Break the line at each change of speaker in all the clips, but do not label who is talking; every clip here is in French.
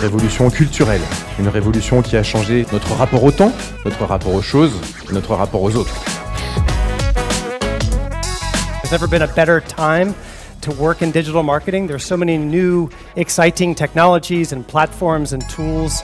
révolution culturelle, une révolution qui a changé notre rapport au temps, notre rapport aux choses, notre rapport aux autres.
There's never been a better time to work in digital marketing. There's so many new, exciting technologies and platforms and tools.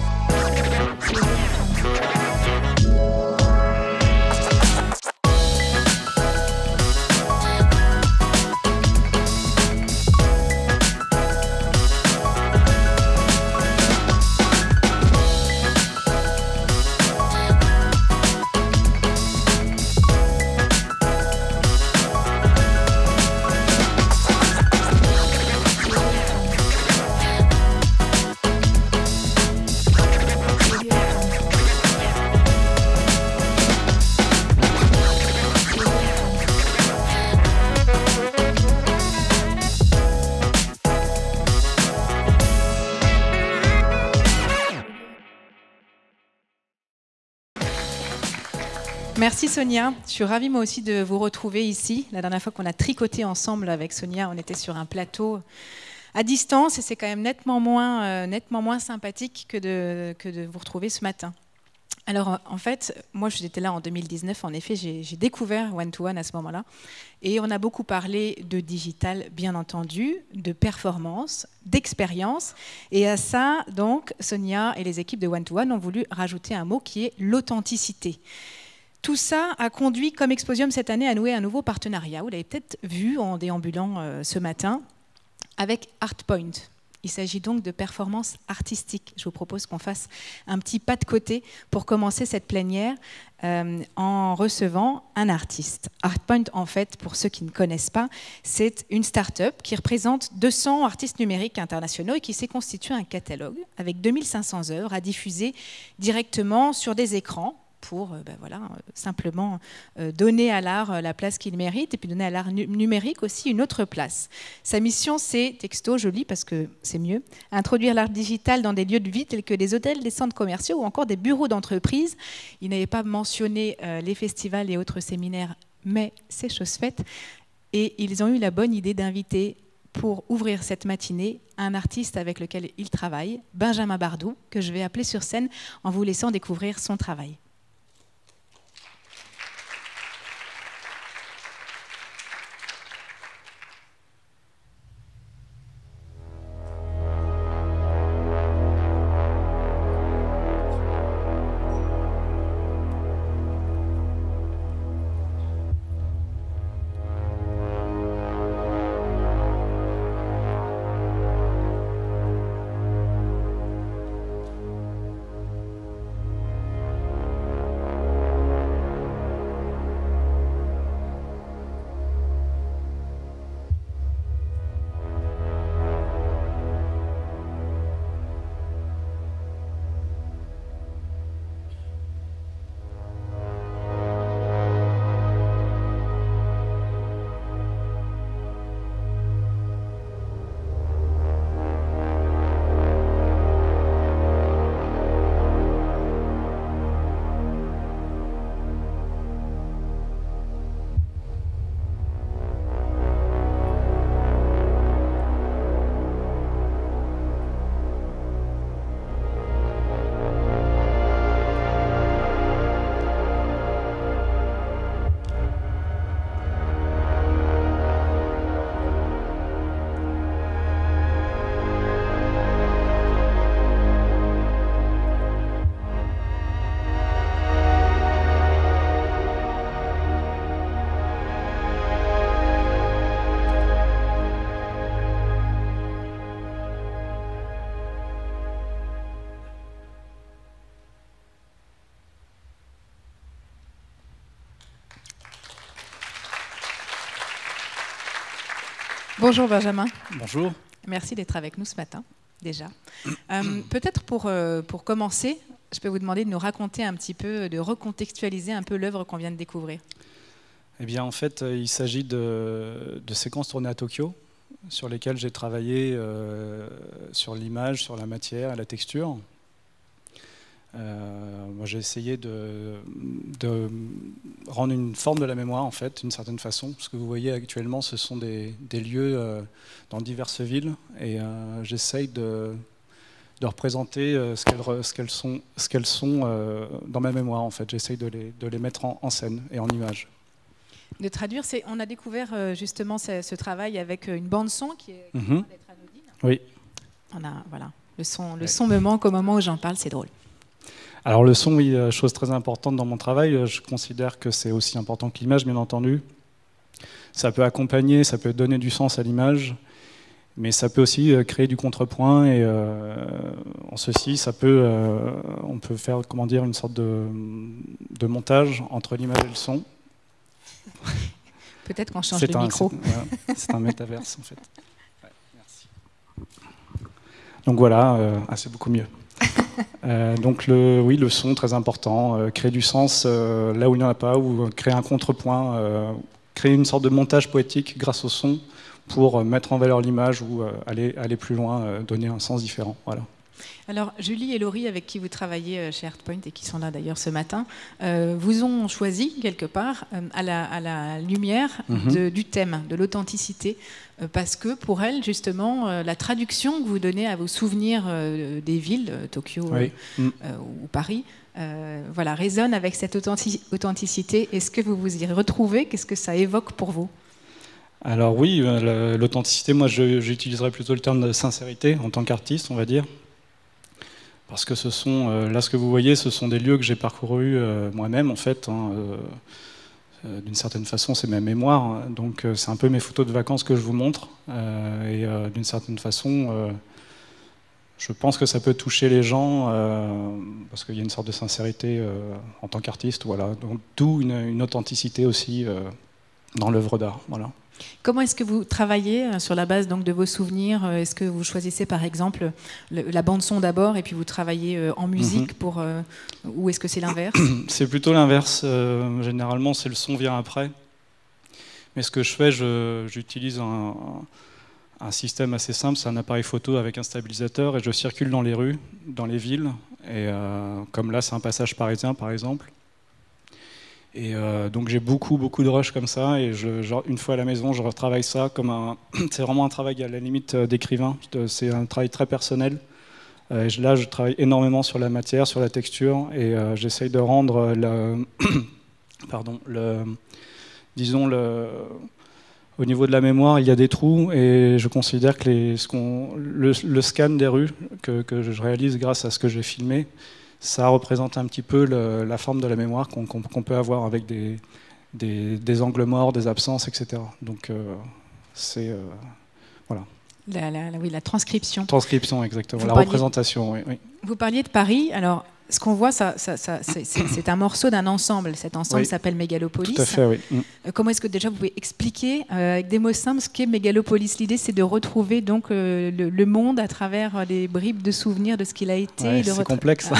Merci Sonia, je suis ravie moi aussi de vous retrouver ici. La dernière fois qu'on a tricoté ensemble avec Sonia, on était sur un plateau à distance et c'est quand même nettement moins sympathique que de vous retrouver ce matin. Alors en fait, moi j'étais là en 2019, en effet j'ai découvert One-to-One à ce moment-là et on a beaucoup parlé de digital bien entendu, de performance, d'expérience et à ça donc Sonia et les équipes de One-to-One ont voulu rajouter un mot qui est l'authenticité. Tout ça a conduit comme Exposium cette année à nouer un nouveau partenariat. Vous l'avez peut-être vu en déambulant ce matin avec Artpoint. Il s'agit donc de performance artistique. Je vous propose qu'on fasse un petit pas de côté pour commencer cette plénière en recevant un artiste. Artpoint, en fait, pour ceux qui ne connaissent pas, c'est une start-up qui représente 200 artistes numériques internationaux et qui s'est constitué un catalogue avec 2500 œuvres à diffuser directement sur des écrans pour simplement donner à l'art la place qu'il mérite et puis donner à l'art numérique aussi une autre place. Sa mission, c'est, texto, je lis parce que c'est mieux, introduire l'art digital dans des lieux de vie tels que des hôtels, des centres commerciaux ou encore des bureaux d'entreprise. Il n'avait pas mentionné les festivals et autres séminaires, mais c'est chose faite. Et ils ont eu la bonne idée d'inviter pour ouvrir cette matinée un artiste avec lequel il travaille, Benjamin Bardou, que je vais appeler sur scène en vous laissant découvrir son travail. Bonjour Benjamin.
Bonjour.
Merci d'être avec nous ce matin, déjà. Peut-être pour commencer, je peux vous demander de nous raconter un petit peu, de recontextualiser un peu l'œuvre qu'on vient de découvrir.
Eh bien, en fait, il s'agit de séquences tournées à Tokyo, sur lesquelles j'ai travaillé sur l'image, sur la matière et la texture. Moi, j'ai essayé de rendre une forme de la mémoire, en fait, d'une certaine façon. Ce que vous voyez actuellement, ce sont des lieux dans diverses villes. Et j'essaye de de représenter ce qu'elles sont dans ma mémoire, en fait. J'essaye de les mettre en scène et en image.
De traduire, on a découvert justement ce travail avec une bande-son qui est loin d'être anodine.
Oui.
Voilà, le son me manque au moment où j'en parle, c'est drôle.
Alors le son, oui, chose très importante dans mon travail. Je considère que c'est aussi important que l'image, bien entendu. Ça peut accompagner, ça peut donner du sens à l'image, mais ça peut aussi créer du contrepoint. Et en ceci, on peut faire, comment dire, une sorte de montage entre l'image et le son.
Peut-être qu'on change de micro.
C'est un métaverse, en fait. Ouais, merci. Donc voilà, c'est beaucoup mieux. Donc le son, très important, créer du sens là où il n'y en a pas, ou créer un contrepoint, créer une sorte de montage poétique grâce au son pour mettre en valeur l'image ou aller plus loin, donner un sens différent. Voilà.
Alors Julie et Laurie, avec qui vous travaillez chez Artpoint et qui sont là d'ailleurs ce matin, vous ont choisi quelque part à la lumière du thème, de l'authenticité, parce que pour elles, justement, la traduction que vous donnez à vos souvenirs des villes, Tokyo ou Paris, voilà, résonne avec cette authenticité. Est-ce que vous vous y retrouvez? Qu'est-ce que ça évoque pour vous?
Alors oui, l'authenticité, moi j'utiliserais plutôt le terme de sincérité en tant qu'artiste, on va dire. Parce que ce sont, là ce que vous voyez, ce sont des lieux que j'ai parcourus moi-même en fait. D'une certaine façon, c'est ma mémoire. Hein, donc c'est un peu mes photos de vacances que je vous montre. Et d'une certaine façon, je pense que ça peut toucher les gens parce qu'il y a une sorte de sincérité en tant qu'artiste. Voilà. Donc d'où une authenticité aussi dans l'œuvre d'art. Voilà.
Comment est-ce que vous travaillez sur la base donc, de vos souvenirs? Est-ce que vous choisissez par exemple la bande-son d'abord et puis vous travaillez en musique ou est-ce que c'est l'inverse?
C'est plutôt l'inverse. Généralement, c'est le son vient après. Mais ce que je fais, j'utilise un système assez simple. C'est un appareil photo avec un stabilisateur et je circule dans les rues, dans les villes. Et comme là, c'est un passage parisien par exemple. Et donc j'ai beaucoup de rushs comme ça et genre, une fois à la maison je retravaille ça comme c'est vraiment un travail à la limite d'écrivain, c'est un travail très personnel. Là je travaille énormément sur la matière, sur la texture et j'essaye de rendre au niveau de la mémoire il y a des trous et je considère que le scan des rues que je réalise grâce à ce que j'ai filmé, ça représente un petit peu la forme de la mémoire qu'on peut avoir avec des angles morts, des absences, etc. Donc c'est voilà.
Oui, la transcription.
Transcription, exactement. La représentation, oui.
Vous parliez de Paris. Alors, ce qu'on voit, c'est un morceau d'un ensemble. Cet ensemble s'appelle Mégalopolis.
Tout à fait, oui.
Comment est-ce que déjà vous pouvez expliquer avec des mots simples ce qu'est Mégalopolis? L'idée, c'est de retrouver donc le monde à travers les bribes de souvenirs de ce qu'il a été.
Ouais, c'est complexe.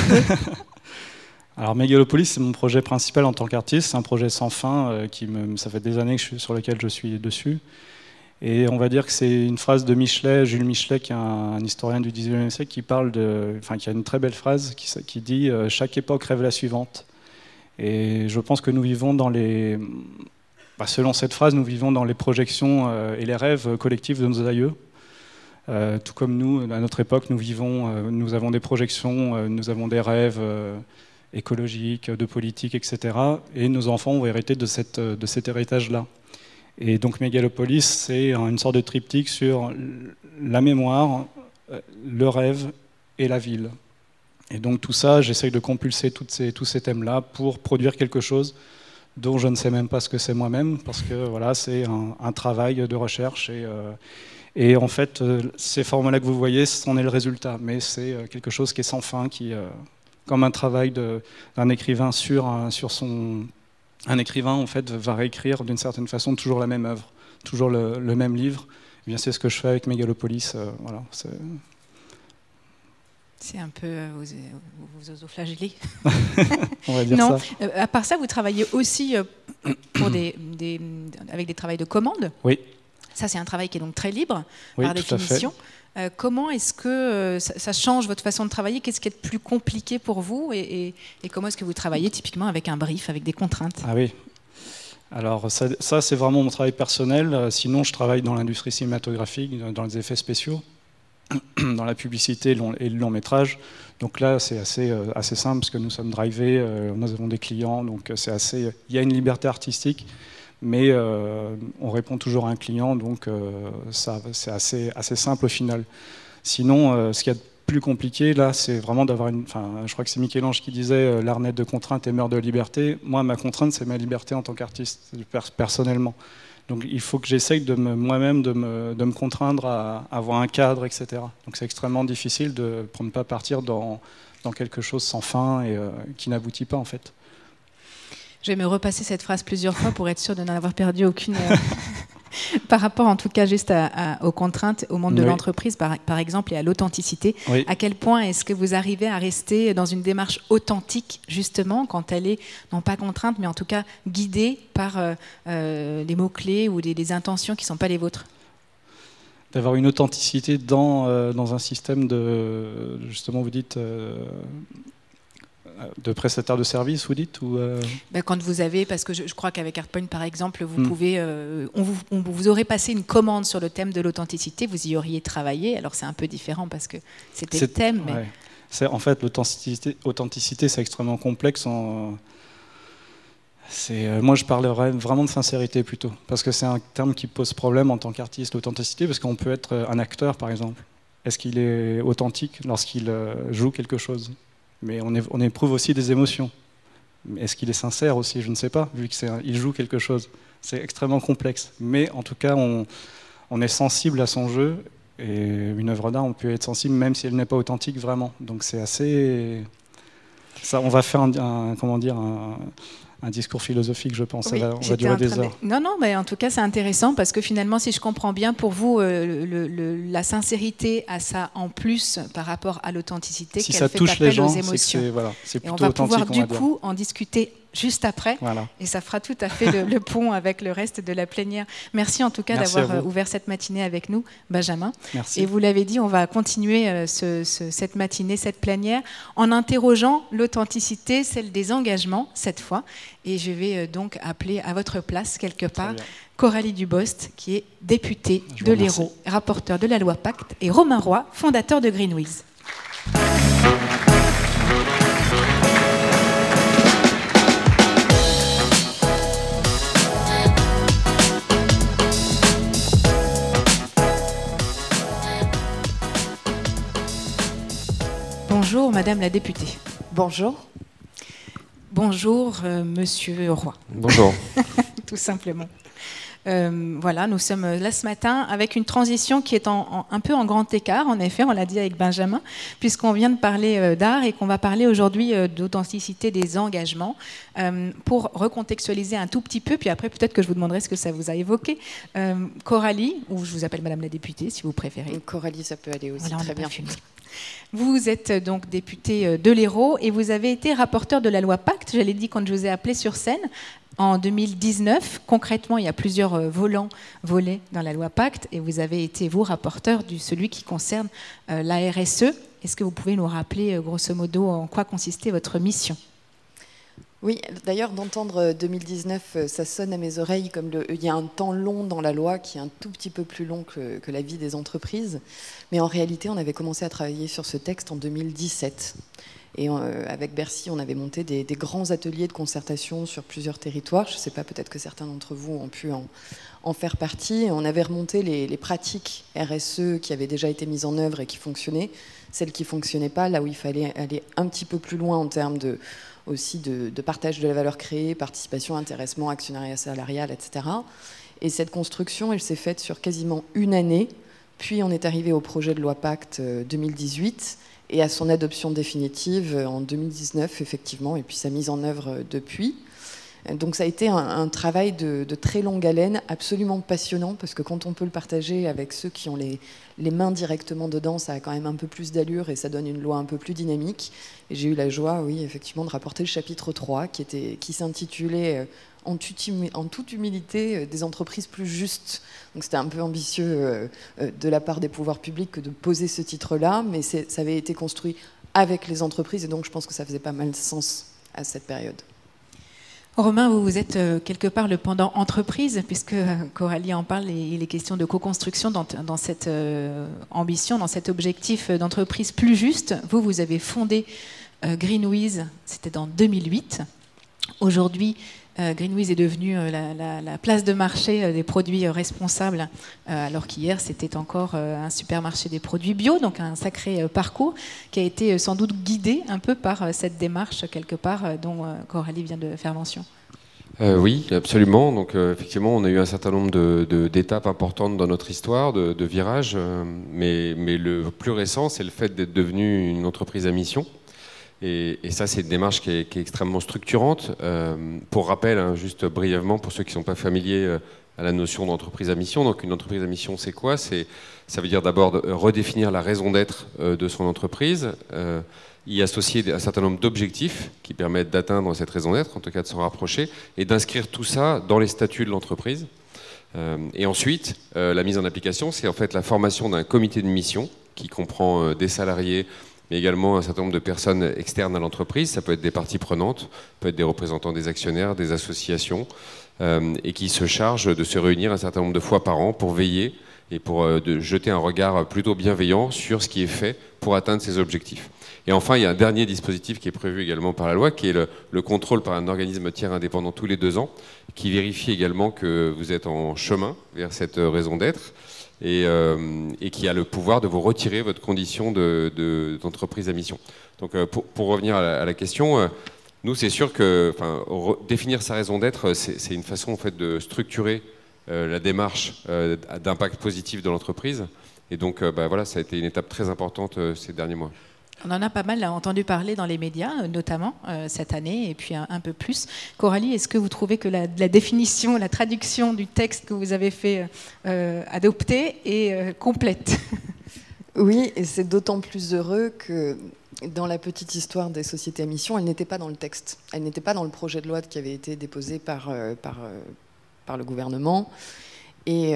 Alors Mégalopolis, c'est mon projet principal en tant qu'artiste. C'est un projet sans fin ça fait des années sur lequel je suis dessus. Et on va dire que c'est une phrase de Michelet, Jules Michelet, qui est un historien du XIXe siècle, qui a une très belle phrase qui dit « Chaque époque rêve la suivante ». Et je pense que nous vivons selon cette phrase, nous vivons dans les projections et les rêves collectifs de nos aïeux. Tout comme nous, à notre époque, nous avons des projections, nous avons des rêves écologiques, de politique, etc. Et nos enfants ont hérité de cet héritage-là. Et donc Mégalopolis, c'est une sorte de triptyque sur la mémoire, le rêve et la ville. Et donc tout ça, j'essaye de compulser tous ces thèmes-là pour produire quelque chose dont je ne sais même pas ce que c'est moi-même, parce que voilà, c'est un travail de recherche. Et en fait, ces formats-là que vous voyez, c'en est le résultat. Mais c'est quelque chose qui est sans fin, comme un travail d'un écrivain sur son... Un écrivain, en fait, va réécrire d'une certaine façon toujours la même œuvre, toujours le même livre. Eh bien, c'est ce que je fais avec Mégalopolis. Voilà,
c'est un peu vous autoflagellez.
On va dire
non.
Ça.
À part ça, vous travaillez aussi avec des travails de commande.
Oui.
Ça, c'est un travail qui est donc très libre,
oui,
par définition. Comment est-ce que ça change votre façon de travailler? Qu'est-ce qui est le plus compliqué pour vous et comment est-ce que vous travaillez typiquement avec un brief, avec des contraintes?
Ah oui. Alors ça c'est vraiment mon travail personnel. Sinon, je travaille dans l'industrie cinématographique, dans les effets spéciaux. dans la publicité et le long métrage. Donc là, c'est assez simple, parce que nous sommes drivés, nous avons des clients, donc il y a une liberté artistique, mais on répond toujours à un client, donc c'est assez simple au final. Sinon, ce qu'il y a de plus compliqué, là, c'est vraiment d'avoir je crois que c'est Michel-Ange qui disait l'art de contrainte et meurt de liberté. Moi, ma contrainte, c'est ma liberté en tant qu'artiste, personnellement. Donc il faut que j'essaye moi-même de me contraindre à avoir un cadre, etc. Donc c'est extrêmement difficile pour ne pas partir dans quelque chose sans fin et qui n'aboutit pas en fait.
Je vais me repasser cette phrase plusieurs fois pour être sûr de n'en avoir perdu aucune. Par rapport en tout cas juste aux contraintes, au monde de l'entreprise par exemple et à l'authenticité, à quel point est-ce que vous arrivez à rester dans une démarche authentique justement quand elle est non pas contrainte mais en tout cas guidée par les mots-clés ou des intentions qui ne sont pas les vôtres?
D'avoir une authenticité dans un système de, justement vous dites, de prestataire de service, vous dites ou
Quand vous avez, parce que je crois qu'avec Artpoint par exemple, vous pouvez, on vous aurait passé une commande sur le thème de l'authenticité, vous y auriez travaillé, alors c'est un peu différent parce que c'était le thème. Mais...
En fait, l'authenticité, c'est extrêmement complexe. Moi, je parlerais vraiment de sincérité plutôt, parce que c'est un terme qui pose problème en tant qu'artiste, l'authenticité, parce qu'on peut être un acteur par exemple. Est-ce qu'il est authentique lorsqu'il joue quelque chose? Mais on éprouve aussi des émotions. Est-ce qu'il est sincère aussi? Je ne sais pas, vu qu'il joue quelque chose. C'est extrêmement complexe. Mais en tout cas, on est sensible à son jeu. Et une œuvre d'art, on peut être sensible même si elle n'est pas authentique vraiment. Donc c'est assez... Ça, on va faire un discours philosophique, je pense.
Oui,
on va durer des heures.
Non, mais en tout cas, c'est intéressant parce que finalement, si je comprends bien, pour vous, la sincérité a ça en plus par rapport à l'authenticité,
si
qu'elle
ça
fait
touche
appel
les gens,
aux émotions.
C'est plutôt
et on va
authentique,
pouvoir du coup en discuter juste après, et ça fera tout à fait le pont avec le reste de la plénière. Merci en tout cas d'avoir ouvert cette matinée avec nous, Benjamin.
Merci.
Et vous l'avez dit, on va continuer cette matinée, cette plénière, en interrogeant l'authenticité, celle des engagements, cette fois. Et je vais donc appeler à votre place, quelque part, Coralie Dubost, qui est députée de l'Hérault, rapporteure de la loi Pacte, et Romain Roy, fondateur de Greenwheels. Bonjour, Madame la députée.
Bonjour.
Bonjour, Monsieur Roy.
Bonjour.
Tout simplement. Voilà, nous sommes là ce matin avec une transition qui est un peu en grand écart, en effet, on l'a dit avec Benjamin, puisqu'on vient de parler d'art et qu'on va parler aujourd'hui d'authenticité des engagements. Pour recontextualiser un tout petit peu, puis après peut-être que je vous demanderai ce que ça vous a évoqué. Coralie, ou je vous appelle Madame la députée si vous préférez.
Coralie, ça peut aller aussi,
voilà,
très bien.
Vous êtes donc députée de l'Hérault et vous avez été rapporteur de la loi Pacte, je l'ai dit quand je vous ai appelé sur scène, en 2019. Concrètement, il y a plusieurs volets dans la loi Pacte et vous avez été, vous, rapporteur de celui qui concerne la RSE. Est-ce que vous pouvez nous rappeler, grosso modo, en quoi consistait votre mission ?
Oui, d'ailleurs, d'entendre 2019, ça sonne à mes oreilles comme il y a un temps long dans la loi qui est un tout petit peu plus long que la vie des entreprises. Mais en réalité, on avait commencé à travailler sur ce texte en 2017. Et avec Bercy, on avait monté des grands ateliers de concertation sur plusieurs territoires. Je ne sais pas, peut-être que certains d'entre vous ont pu en faire partie. Et on avait remonté les pratiques RSE qui avaient déjà été mises en œuvre et qui fonctionnaient. Celles qui ne fonctionnaient pas, là où il fallait aller un petit peu plus loin en termes aussi de partage de la valeur créée, participation, intéressement, actionnariat salarial, etc. Et cette construction, elle s'est faite sur quasiment une année. Puis on est arrivé au projet de loi Pacte 2018 et à son adoption définitive en 2019, effectivement, et puis sa mise en œuvre depuis. Donc ça a été un travail de très longue haleine, absolument passionnant, parce que quand on peut le partager avec ceux qui ont les mains directement dedans, ça a quand même un peu plus d'allure et ça donne une loi un peu plus dynamique. Et j'ai eu la joie, oui, effectivement, de rapporter le chapitre 3, qui s'intitulait en toute humilité, des entreprises plus justes. Donc c'était un peu ambitieux de la part des pouvoirs publics que de poser ce titre-là, mais ça avait été construit avec les entreprises et donc je pense que ça faisait pas mal de sens à cette période.
Romain, vous êtes quelque part le pendant entreprise, puisque Coralie en parle, et il est question de co-construction dans cette ambition, dans cet objectif d'entreprise plus juste. Vous avez fondé Greenwiz, c'était en 2008. Aujourd'hui, Greenwiz est devenu la place de marché des produits responsables, alors qu'hier c'était encore un supermarché des produits bio, donc un sacré parcours qui a été sans doute guidé un peu par cette démarche quelque part dont Coralie vient de faire mention.
Oui, absolument. Donc effectivement, on a eu un certain nombre d'étapes importantes dans notre histoire, de virages, mais le plus récent, c'est le fait d'être devenu une entreprise à mission. Et ça, c'est une démarche qui est extrêmement structurante. Pour rappel, hein, juste brièvement, pour ceux qui ne sont pas familiers à la notion d'entreprise à mission, donc une entreprise à mission, c'est quoi? Ça veut dire d'abord redéfinir la raison d'être de son entreprise, y associer un certain nombre d'objectifs qui permettent d'atteindre cette raison d'être, en tout cas de s'en rapprocher, et d'inscrire tout ça dans les statuts de l'entreprise. Et ensuite, la mise en application, c'est en fait la formation d'un comité de mission qui comprend des salariés, mais également un certain nombre de personnes externes à l'entreprise. Ça peut être des parties prenantes, peut être des représentants des actionnaires, des associations, et qui se chargent de se réunir un certain nombre de fois par an pour veiller et pour de jeter un regard plutôt bienveillant sur ce qui est fait pour atteindre ces objectifs. Et enfin, il y a un dernier dispositif qui est prévu également par la loi, qui est le contrôle par un organisme tiers indépendant tous les 2 ans, qui vérifie également que vous êtes en chemin vers cette raison d'être, et qui a le pouvoir de vous retirer votre condition d'entreprise à mission. Donc pour revenir à la question, nous c'est sûr que définir sa raison d'être, c'est une façon en fait de structurer la démarche d'impact positif de l'entreprise. Et donc voilà, ça a été une étape très importante ces derniers mois.
On en a pas mal entendu parler dans les médias, notamment cette année, et puis un peu plus. Coralie, est-ce que vous trouvez que la définition, la traduction du texte que vous avez fait adopter est complète?
Oui, et c'est d'autant plus heureux que dans la petite histoire des sociétés à mission, elle n'était pas dans le texte. Elle n'était pas dans le projet de loi qui avait été déposé par le gouvernement. Et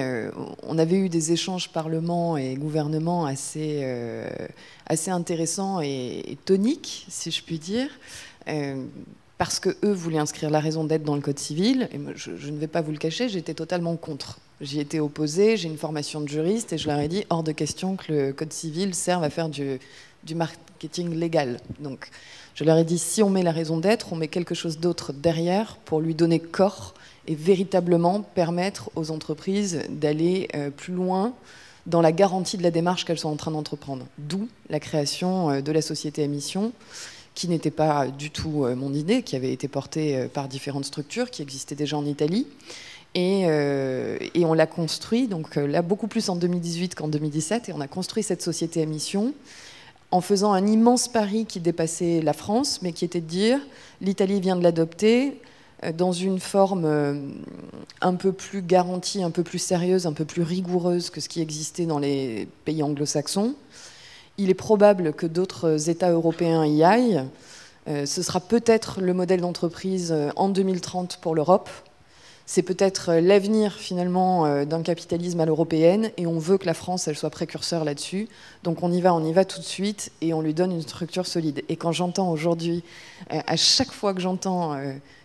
on avait eu des échanges Parlement et gouvernement assez intéressants et toniques, si je puis dire, parce qu'eux voulaient inscrire la raison d'être dans le Code civil. Et moi, je ne vais pas vous le cacher, j'étais totalement contre. J'y étais opposée, j'ai une formation de juriste, et je leur ai dit hors de question que le Code civil serve à faire du marketing légal. Donc je leur ai dit, si on met la raison d'être, on met quelque chose d'autre derrière pour lui donner corps et véritablement permettre aux entreprises d'aller plus loin dans la garantie de la démarche qu'elles sont en train d'entreprendre. D'où la création de la société à mission, qui n'était pas du tout mon idée, qui avait été portée par différentes structures qui existaient déjà en Italie. Et on l'a construit, donc là beaucoup plus en 2018 qu'en 2017, et on a construit cette société à mission en faisant un immense pari qui dépassait la France, mais qui était de dire, l'Italie vient de l'adopter, dans une forme un peu plus garantie, un peu plus sérieuse, un peu plus rigoureuse que ce qui existait dans les pays anglo-saxons. Il est probable que d'autres États européens y aillent. Ce sera peut-être le modèle d'entreprise en 2030 pour l'Europe. C'est peut-être l'avenir finalement d'un capitalisme à l'européenne, et on veut que la France elle soit précurseur là-dessus. Donc on y va tout de suite, et on lui donne une structure solide. Et quand j'entends aujourd'hui, à chaque fois que j'entends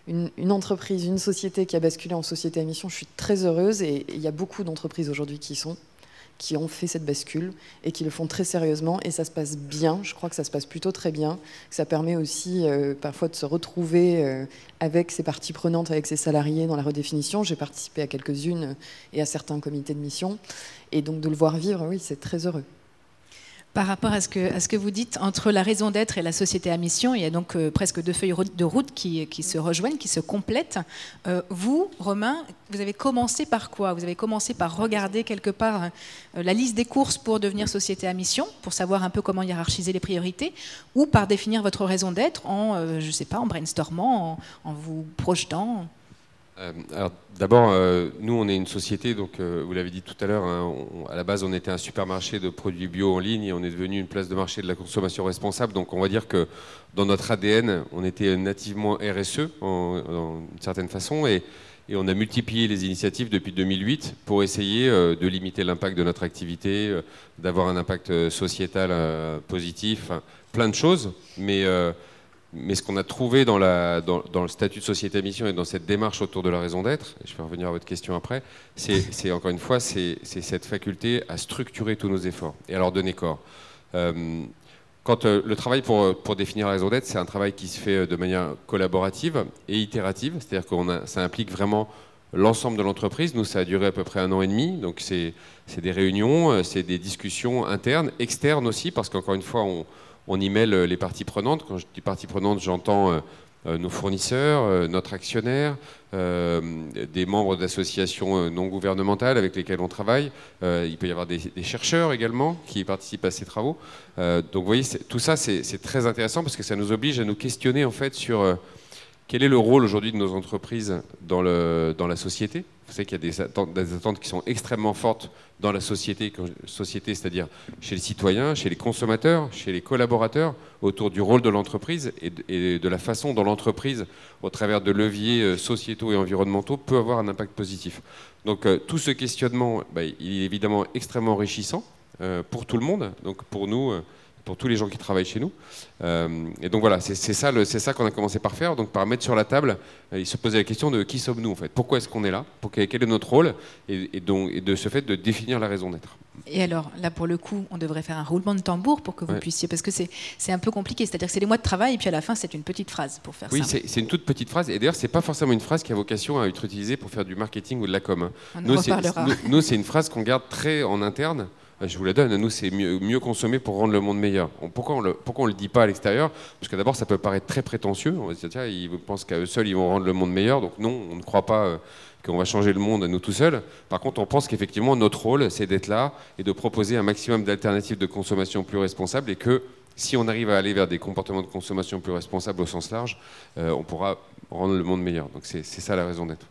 une entreprise, une société qui a basculé en société à mission, je suis très heureuse, et il y a beaucoup d'entreprises aujourd'hui qui ont fait cette bascule et qui le font très sérieusement, et ça se passe bien. Je crois que ça se passe plutôt très bien, que ça permet aussi parfois de se retrouver avec ses parties prenantes, avec ses salariés dans la redéfinition. J'ai participé à quelques-unes et à certains comités de mission, et donc de le voir vivre, oui, c'est très heureux.
Par rapport à ce que vous dites, entre la raison d'être et la société à mission, il y a donc presque 2 feuilles de route qui se rejoignent, qui se complètent. Vous, Romain, vous avez commencé par quoi? Vous avez commencé par regarder quelque part la liste des courses pour devenir société à mission, pour savoir un peu comment hiérarchiser les priorités, ou par définir votre raison d'être en, je sais pas, en brainstormant, en vous projetant?
Alors d'abord, nous on est une société, donc vous l'avez dit tout à l'heure, hein, à la base on était un supermarché de produits bio en ligne, et on est devenu une place de marché de la consommation responsable. Donc on va dire que dans notre ADN, on était nativement RSE en une certaine façon, et on a multiplié les initiatives depuis 2008 pour essayer de limiter l'impact de notre activité, d'avoir un impact sociétal positif, plein de choses, mais Mais ce qu'on a trouvé dans le statut de société à mission et dans cette démarche autour de la raison d'être, et je vais revenir à votre question après, c'est encore une fois, c'est cette faculté à structurer tous nos efforts et à leur donner corps. Quand le travail pour définir la raison d'être, c'est un travail qui se fait de manière collaborative et itérative, c'est-à-dire que ça implique vraiment l'ensemble de l'entreprise. Nous, ça a duré à peu près 1 an et demi, donc c'est des réunions, c'est des discussions internes, externes aussi, parce qu'encore une fois, on y mêle les parties prenantes. Quand je dis parties prenantes, j'entends nos fournisseurs, notre actionnaire, des membres d'associations non gouvernementales avec lesquels on travaille. Il peut y avoir des chercheurs également qui participent à ces travaux. Donc vous voyez, tout ça, c'est très intéressant parce que ça nous oblige à nous questionner en fait sur quel est le rôle aujourd'hui de nos entreprises dans la société. Vous savez qu'il y a des attentes qui sont extrêmement fortes dans la société, c'est-à-dire chez les citoyens, chez les consommateurs, chez les collaborateurs, autour du rôle de l'entreprise et de la façon dont l'entreprise, au travers de leviers sociétaux et environnementaux, peut avoir un impact positif. Donc tout ce questionnement, il est évidemment extrêmement enrichissant pour tout le monde, donc pour nous, pour tous les gens qui travaillent chez nous. Et donc voilà, c'est ça qu'on a commencé par faire, donc par mettre sur la table, il se posait la question de qui sommes-nous en fait, pourquoi est-ce qu'on est là, quel est notre rôle, et de ce fait de définir la raison d'être.
Et alors, là, pour le coup, on devrait faire un roulement de tambour pour que vous puissiez, parce que c'est un peu compliqué, c'est-à-dire que c'est les mois de travail, et puis à la fin, c'est une petite phrase pour faire ça.
Oui, c'est une toute petite phrase, et d'ailleurs, c'est pas forcément une phrase qui a vocation à être utilisée pour faire du marketing ou de la com.
On en reparlera.
Nous, c'est une phrase qu'on garde très en interne. Je vous la donne, nous c'est mieux consommer pour rendre le monde meilleur. Pourquoi on le dit pas à l'extérieur? Parce que d'abord ça peut paraître très prétentieux, on va se dire tiens, ils pensent qu'à eux seuls ils vont rendre le monde meilleur, donc non, on ne croit pas qu'on va changer le monde à nous tout seuls. Par contre on pense qu'effectivement notre rôle c'est d'être là et de proposer un maximum d'alternatives de consommation plus responsables, et que si on arrive à aller vers des comportements de consommation plus responsables au sens large, on pourra rendre le monde meilleur. Donc c'est ça la raison d'être.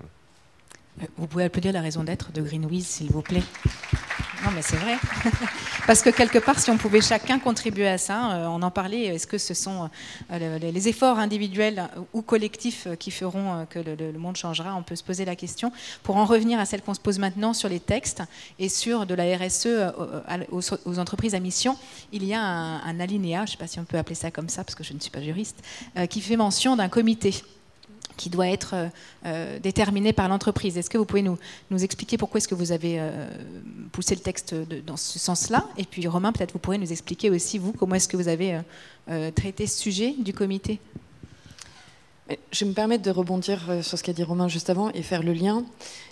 Vous pouvez applaudir la raison d'être de Greenwiz, s'il vous plaît. Non, mais c'est vrai. Parce que quelque part, si on pouvait chacun contribuer à ça, on en parlait, est-ce que ce sont les efforts individuels ou collectifs qui feront que le monde changera? On peut se poser la question. Pour en revenir à celle qu'on se pose maintenant sur les textes et sur de la RSE aux entreprises à mission, il y a un alinéa, je ne sais pas si on peut appeler ça comme ça, parce que je ne suis pas juriste, qui fait mention d'un comité qui doit être déterminé par l'entreprise. Est-ce que vous pouvez nous expliquer pourquoi est-ce que vous avez poussé le texte dans ce sens-là? Et puis Romain, peut-être vous pourrez nous expliquer aussi, vous, comment est-ce que vous avez traité ce sujet du comité?
Je vais me permettre de rebondir sur ce qu'a dit Romain juste avant et faire le lien.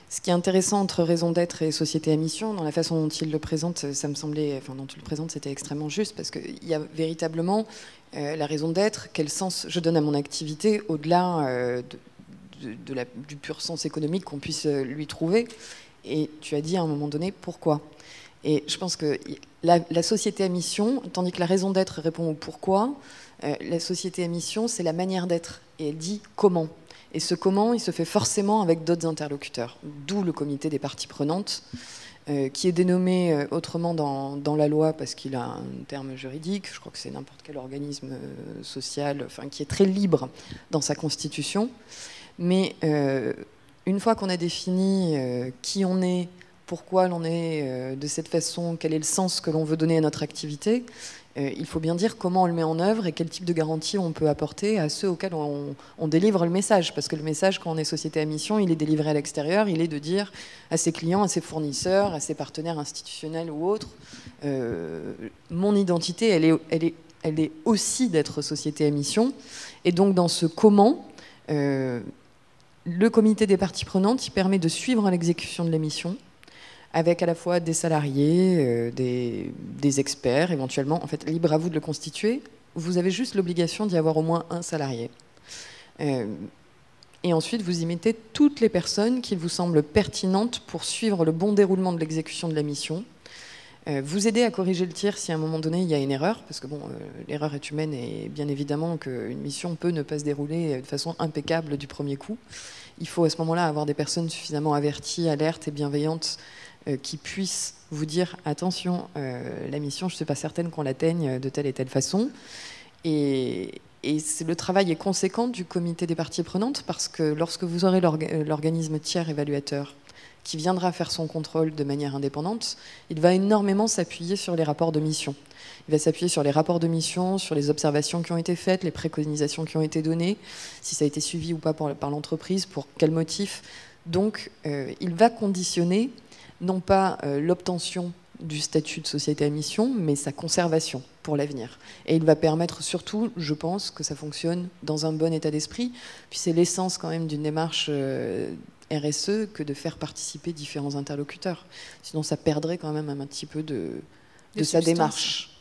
Ce qui est intéressant entre raison d'être et société à mission, dans la façon dont il le présente, ça me semblait, enfin dont tu le présentes, c'était extrêmement juste, parce qu'il y a véritablement la raison d'être, quel sens je donne à mon activité au-delà du pur sens économique qu'on puisse lui trouver. Et tu as dit à un moment donné pourquoi. Et je pense que la société à mission, tandis que la raison d'être répond au pourquoi, la société à mission, c'est la manière d'être. Et elle dit comment. Et ce comment, il se fait forcément avec d'autres interlocuteurs. D'où le comité des parties prenantes, qui est dénommé autrement dans la loi parce qu'il a un terme juridique. Je crois que c'est n'importe quel organisme social, enfin, qui est très libre dans sa constitution. Mais une fois qu'on a défini qui on est, pourquoi l'on est de cette façon, quel est le sens que l'on veut donner à notre activité, il faut bien dire comment on le met en œuvre et quel type de garantie on peut apporter à ceux auxquels on délivre le message. Parce que le message, quand on est société à mission, il est délivré à l'extérieur, il est de dire à ses clients, à ses fournisseurs, à ses partenaires institutionnels ou autres, mon identité, elle est aussi d'être société à mission. Et donc dans ce comment, le comité des parties prenantes, il permet de suivre l'exécution de la mission, avec à la fois des salariés, des experts éventuellement. En fait, libre à vous de le constituer. Vous avez juste l'obligation d'y avoir au moins un salarié. Et ensuite, vous y mettez toutes les personnes qui vous semblent pertinentes pour suivre le bon déroulement de l'exécution de la mission. Vous aider à corriger le tir si à un moment donné il y a une erreur, parce que bon, l'erreur est humaine et bien évidemment qu'une mission peut ne pas se dérouler de façon impeccable du premier coup. Il faut à ce moment-là avoir des personnes suffisamment averties, alertes et bienveillantes qui puissent vous dire attention, la mission, je ne suis pas certaine qu'on l'atteigne de telle et telle façon. Et le travail est conséquent du comité des parties prenantes, parce que lorsque vous aurez l'organisme tiers évaluateur qui viendra faire son contrôle de manière indépendante, il va énormément s'appuyer sur les rapports de mission. Il va s'appuyer sur les rapports de mission, sur les observations qui ont été faites, les préconisations qui ont été données, si ça a été suivi ou pas par l'entreprise, pour quel motif. Donc, il va conditionner non pas l'obtention du statut de société à mission, mais sa conservation pour l'avenir. Et il va permettre surtout, je pense, que ça fonctionne dans un bon état d'esprit. Puis c'est l'essence quand même d'une démarche RSE que de faire participer différents interlocuteurs. Sinon, ça perdrait quand même un petit peu de sa démarche.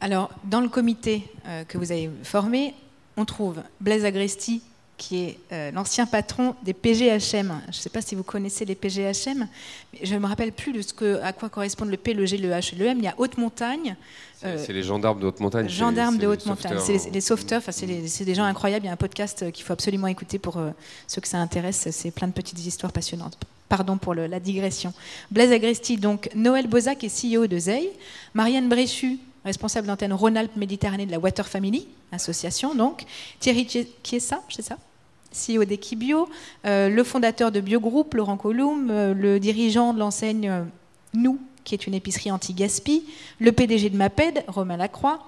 Alors, dans le comité que vous avez formé, on trouve Blaise Agresti, qui est l'ancien patron des PGHM. Je ne sais pas si vous connaissez les PGHM, mais je ne me rappelle plus de à quoi correspondent le P, le G, le H et le M. Il y a haute montagne.
C'est les gendarmes de haute montagne.
Gendarmes de haute montagne. C'est les sauveteurs. Enfin, c'est des gens incroyables. Il y a un podcast qu'il faut absolument écouter pour ceux que ça intéresse. C'est plein de petites histoires passionnantes. Pardon pour la digression. Blaise Agresti, donc Noël Bozac est CEO de ZEI. Marianne Bréchu, responsable d'antenne Rhône-Alpes Méditerranée de la Water Family, association donc. Thierry Chiesa, c'est ça, CEO d'Equibio, le fondateur de Biogroup, Laurent Colloum, le dirigeant de l'enseigne Nous, qui est une épicerie anti-gaspi, le PDG de Maped, Romain Lacroix,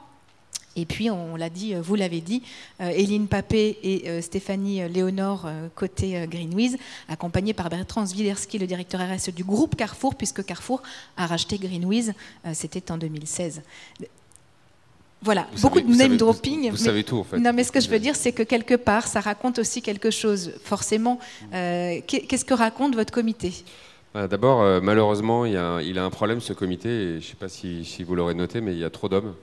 et puis on l'a dit, vous l'avez dit, Éline Papé et Stéphanie Léonore côté Greenwiz, accompagnés par Bertrand Zwiderski, le directeur RSE du groupe Carrefour, puisque Carrefour a racheté Greenwiz, c'était en 2016. Voilà, beaucoup de name dropping.
Vous savez tout en fait.
Non, mais ce que je veux dire, c'est que quelque part, ça raconte aussi quelque chose, forcément. Qu'est-ce que raconte votre comité ?
D'abord, malheureusement, il a un problème, ce comité, et je ne sais pas si vous l'aurez noté, mais il y a trop d'hommes.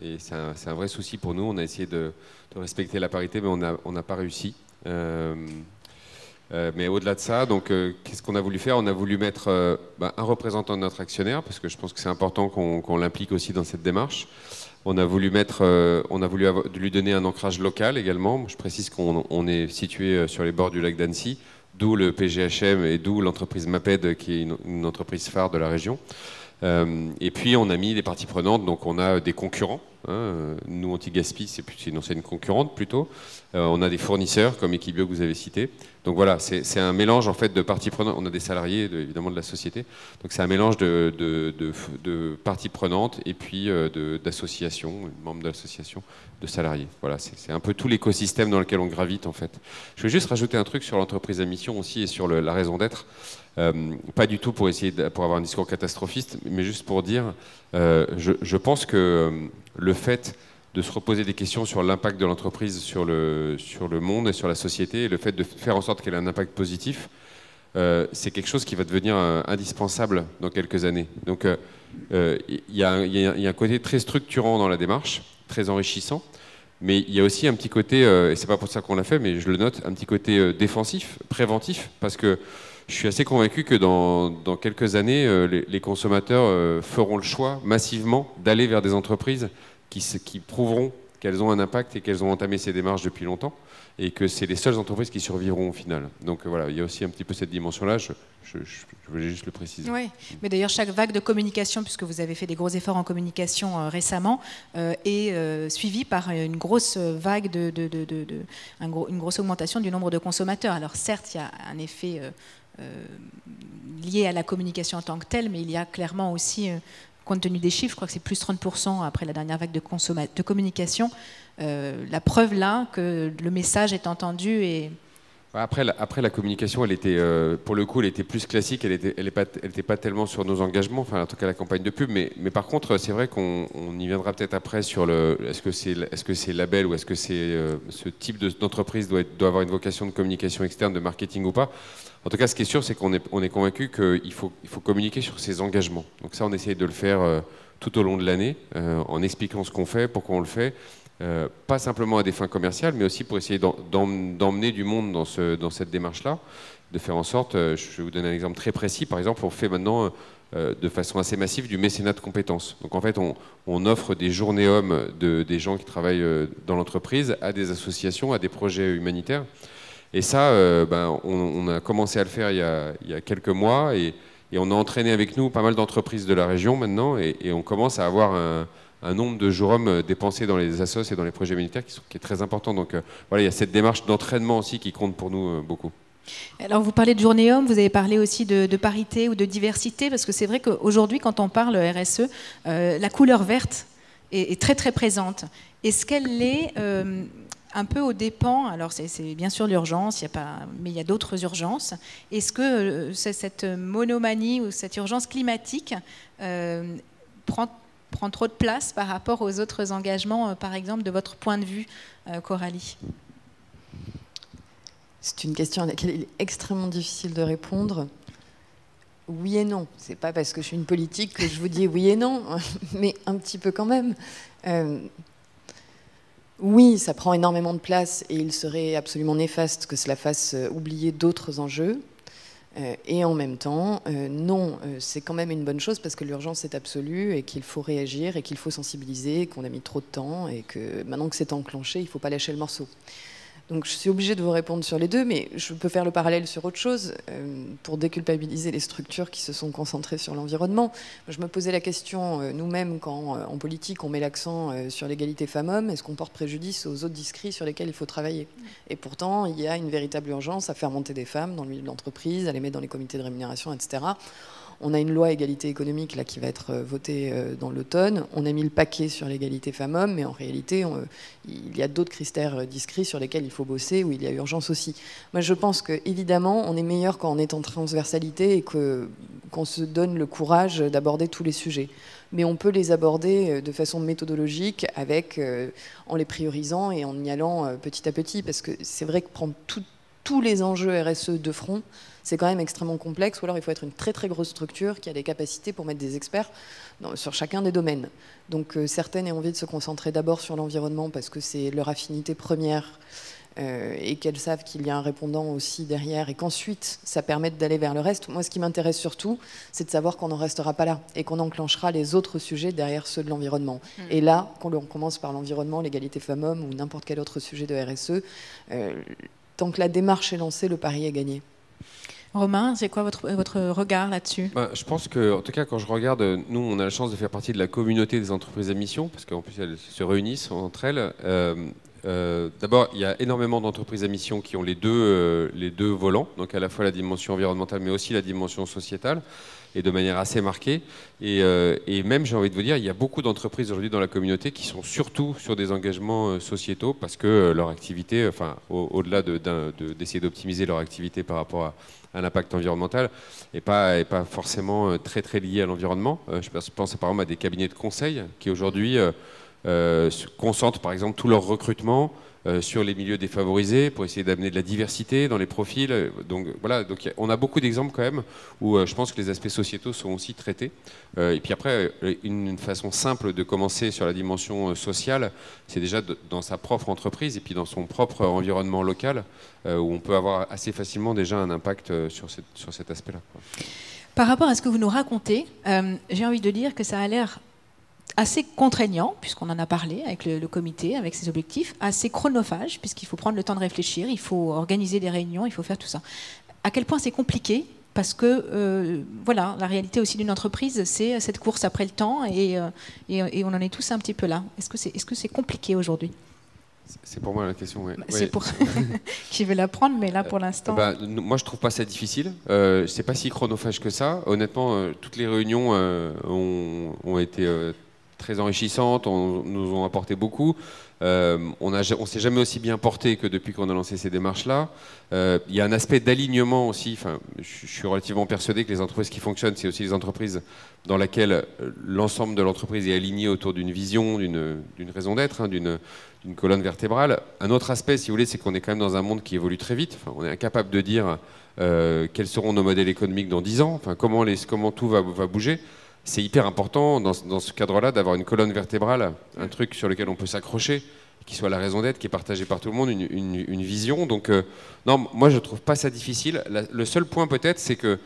Et c'est un vrai souci pour nous. On a essayé de respecter la parité, mais on n'a pas réussi. Mais au-delà de ça, donc, qu'est-ce qu'on a voulu faire ? On a voulu mettre un représentant de notre actionnaire, parce que je pense que c'est important qu'on l'implique aussi dans cette démarche. On a voulu lui donner un ancrage local également. Je précise qu'on est situé sur les bords du lac d'Annecy, d'où le PGHM et d'où l'entreprise Maped, qui est une entreprise phare de la région. Et puis on a mis des parties prenantes, donc on a des concurrents. Nous, Anti-Gaspi, c'est une enseigne concurrente plutôt. On a des fournisseurs comme Equibio que vous avez cité. Donc voilà, c'est un mélange en fait de parties prenantes. On a des salariés évidemment de la société. Donc c'est un mélange de parties prenantes et puis d'associations, membres d'associations, de salariés. Voilà, c'est un peu tout l'écosystème dans lequel on gravite en fait. Je vais juste rajouter un truc sur l'entreprise à mission aussi et sur la raison d'être. Pas du tout pour avoir un discours catastrophiste, mais juste pour dire, je pense que le fait de se reposer des questions sur l'impact de l'entreprise sur le monde et sur la société, et le fait de faire en sorte qu'elle ait un impact positif, c'est quelque chose qui va devenir indispensable dans quelques années. Donc il y a un côté très structurant dans la démarche, très enrichissant, mais il y a aussi un petit côté, et c'est pas pour ça qu'on l'a fait, mais je le note, un petit côté défensif, préventif, parce que je suis assez convaincu que dans quelques années, les consommateurs feront le choix massivement d'aller vers des entreprises qui prouveront qu'elles ont un impact et qu'elles ont entamé ces démarches depuis longtemps, et que c'est les seules entreprises qui survivront au final. Donc voilà, il y a aussi un petit peu cette dimension-là, je voulais juste le préciser. Oui,
mais d'ailleurs chaque vague de communication, puisque vous avez fait des gros efforts en communication récemment, est suivie par une grosse vague une grosse augmentation du nombre de consommateurs. Alors certes, il y a un effet lié à la communication en tant que telle, mais il y a clairement aussi, compte tenu des chiffres, je crois que c'est plus 30% après la dernière vague de communication, la preuve là que le message est entendu. Et
après la communication, elle était, pour le coup, elle était plus classique, elle était pas tellement sur nos engagements, enfin en tout cas la campagne de pub, mais par contre c'est vrai qu'on y viendra peut-être après sur est-ce que c'est label ou est-ce que ce type d'entreprise doit avoir une vocation de communication externe, de marketing ou pas. En tout cas, ce qui est sûr, c'est qu'on est convaincu qu'il faut communiquer sur ses engagements. Donc ça, on essaye de le faire tout au long de l'année, en expliquant ce qu'on fait, pourquoi on le fait. Pas simplement à des fins commerciales, mais aussi pour essayer d'emmener du monde dans cette démarche-là, de faire en sorte, je vais vous donner un exemple très précis, par exemple, on fait maintenant de façon assez massive du mécénat de compétences. Donc en fait, on offre des journées hommes des gens qui travaillent dans l'entreprise à des associations, à des projets humanitaires. Et ça, on a commencé à le faire il y a quelques mois, et on a entraîné avec nous pas mal d'entreprises de la région maintenant, et on commence à avoir un nombre de jours hommes dépensés dans les assos et dans les projets humanitaires qui est très important. Donc voilà, il y a cette démarche d'entraînement aussi qui compte pour nous beaucoup.
Alors vous parlez de journée homme, vous avez parlé aussi de parité ou de diversité, parce que c'est vrai qu'aujourd'hui, quand on parle RSE, la couleur verte est très très présente. Est-ce qu'elle l'est un peu aux dépens, alors c'est bien sûr l'urgence, mais il y a d'autres urgences. Est-ce que cette monomanie ou cette urgence climatique prend trop de place par rapport aux autres engagements, par exemple, de votre point de vue, Coralie ?
C'est une question à laquelle il est extrêmement difficile de répondre. Oui et non. C'est pas parce que je suis une politique que je vous dis oui et non, mais un petit peu quand même. Oui, ça prend énormément de place et il serait absolument néfaste que cela fasse oublier d'autres enjeux. Et en même temps, non, c'est quand même une bonne chose parce que l'urgence est absolue et qu'il faut réagir et qu'il faut sensibiliser, qu'on a mis trop de temps et que maintenant que c'est enclenché, il ne faut pas lâcher le morceau. Donc je suis obligée de vous répondre sur les deux, mais je peux faire le parallèle sur autre chose pour déculpabiliser les structures qui se sont concentrées sur l'environnement. Je me posais la question nous-mêmes quand en politique on met l'accent sur l'égalité femmes-hommes, est-ce qu'on porte préjudice aux autres discrits sur lesquels il faut travailler? Et pourtant il y a une véritable urgence à faire monter des femmes dans le milieu de l'entreprise, à les mettre dans les comités de rémunération, etc. On a une loi égalité économique là, qui va être votée dans l'automne. On a mis le paquet sur l'égalité femmes-hommes, mais en réalité, il y a d'autres critères discrets sur lesquels il faut bosser, où il y a urgence aussi. Moi, je pense qu'évidemment, on est meilleur quand on est en transversalité et qu'on se donne le courage d'aborder tous les sujets. Mais on peut les aborder de façon méthodologique, en les priorisant et en y allant petit à petit, parce que c'est vrai que prendre tous les enjeux RSE de front, c'est quand même extrêmement complexe, ou alors il faut être une très très grosse structure qui a des capacités pour mettre des experts sur chacun des domaines. Donc certaines ont envie de se concentrer d'abord sur l'environnement parce que c'est leur affinité première et qu'elles savent qu'il y a un répondant aussi derrière et qu'ensuite ça permette d'aller vers le reste. Moi ce qui m'intéresse surtout, c'est de savoir qu'on n'en restera pas là et qu'on enclenchera les autres sujets derrière ceux de l'environnement. Et là, quand on commence par l'environnement, l'égalité femmes-hommes ou n'importe quel autre sujet de RSE, tant que la démarche est lancée, le pari est gagné.
Romain, c'est quoi votre regard là-dessus ?
Je pense que, en tout cas, quand je regarde, nous, on a la chance de faire partie de la communauté des entreprises à mission, parce qu'en plus, elles se réunissent entre elles. D'abord, il y a énormément d'entreprises à mission qui ont les deux volants, donc à la fois la dimension environnementale, mais aussi la dimension sociétale, et de manière assez marquée. Et même, j'ai envie de vous dire, il y a beaucoup d'entreprises aujourd'hui dans la communauté qui sont surtout sur des engagements sociétaux, parce que leur activité, enfin, au-delà d'essayer d'optimiser leur activité par rapport à l'impact environnemental, n'est pas forcément très très lié à l'environnement. Je pense par exemple à des cabinets de conseil qui aujourd'hui concentrent par exemple tout leur recrutement sur les milieux défavorisés pour essayer d'amener de la diversité dans les profils. Donc voilà, donc on a beaucoup d'exemples quand même où je pense que les aspects sociétaux sont aussi traités. Et puis après, une façon simple de commencer sur la dimension sociale, c'est déjà dans sa propre entreprise et puis dans son propre environnement local où on peut avoir assez facilement déjà un impact sur cet aspect-là.
Par rapport à ce que vous nous racontez, j'ai envie de dire que ça a l'air assez contraignant, puisqu'on en a parlé avec le comité, avec ses objectifs, assez chronophage, puisqu'il faut prendre le temps de réfléchir, il faut organiser des réunions, il faut faire tout ça. À quel point c'est compliqué, parce que voilà, la réalité aussi d'une entreprise, c'est cette course après le temps, et on en est tous un petit peu là. Est-ce que c'est compliqué aujourd'hui ?
C'est pour moi la question, oui.
C'est pour qui veut la prendre, mais là pour l'instant...
moi je trouve pas ça difficile, c'est pas si chronophage que ça. Honnêtement, toutes les réunions ont été très enrichissantes, nous ont apporté beaucoup. On s'est jamais aussi bien porté que depuis qu'on a lancé ces démarches-là. Il y a un aspect d'alignement aussi. Enfin, je suis relativement persuadé que les entreprises qui fonctionnent, c'est aussi les entreprises dans lesquelles l'ensemble de l'entreprise est aligné autour d'une vision, d'une raison d'être, d'une colonne vertébrale. Un autre aspect, si vous voulez, c'est qu'on est quand même dans un monde qui évolue très vite. Enfin, on est incapable de dire quels seront nos modèles économiques dans 10 ans, enfin, comment tout va bouger. C'est hyper important dans ce cadre-là d'avoir une colonne vertébrale, un truc sur lequel on peut s'accrocher, qui soit la raison d'être, qui est partagée par tout le monde, une vision. Donc non, moi je ne trouve pas ça difficile. Le seul point peut-être, c'est qu'il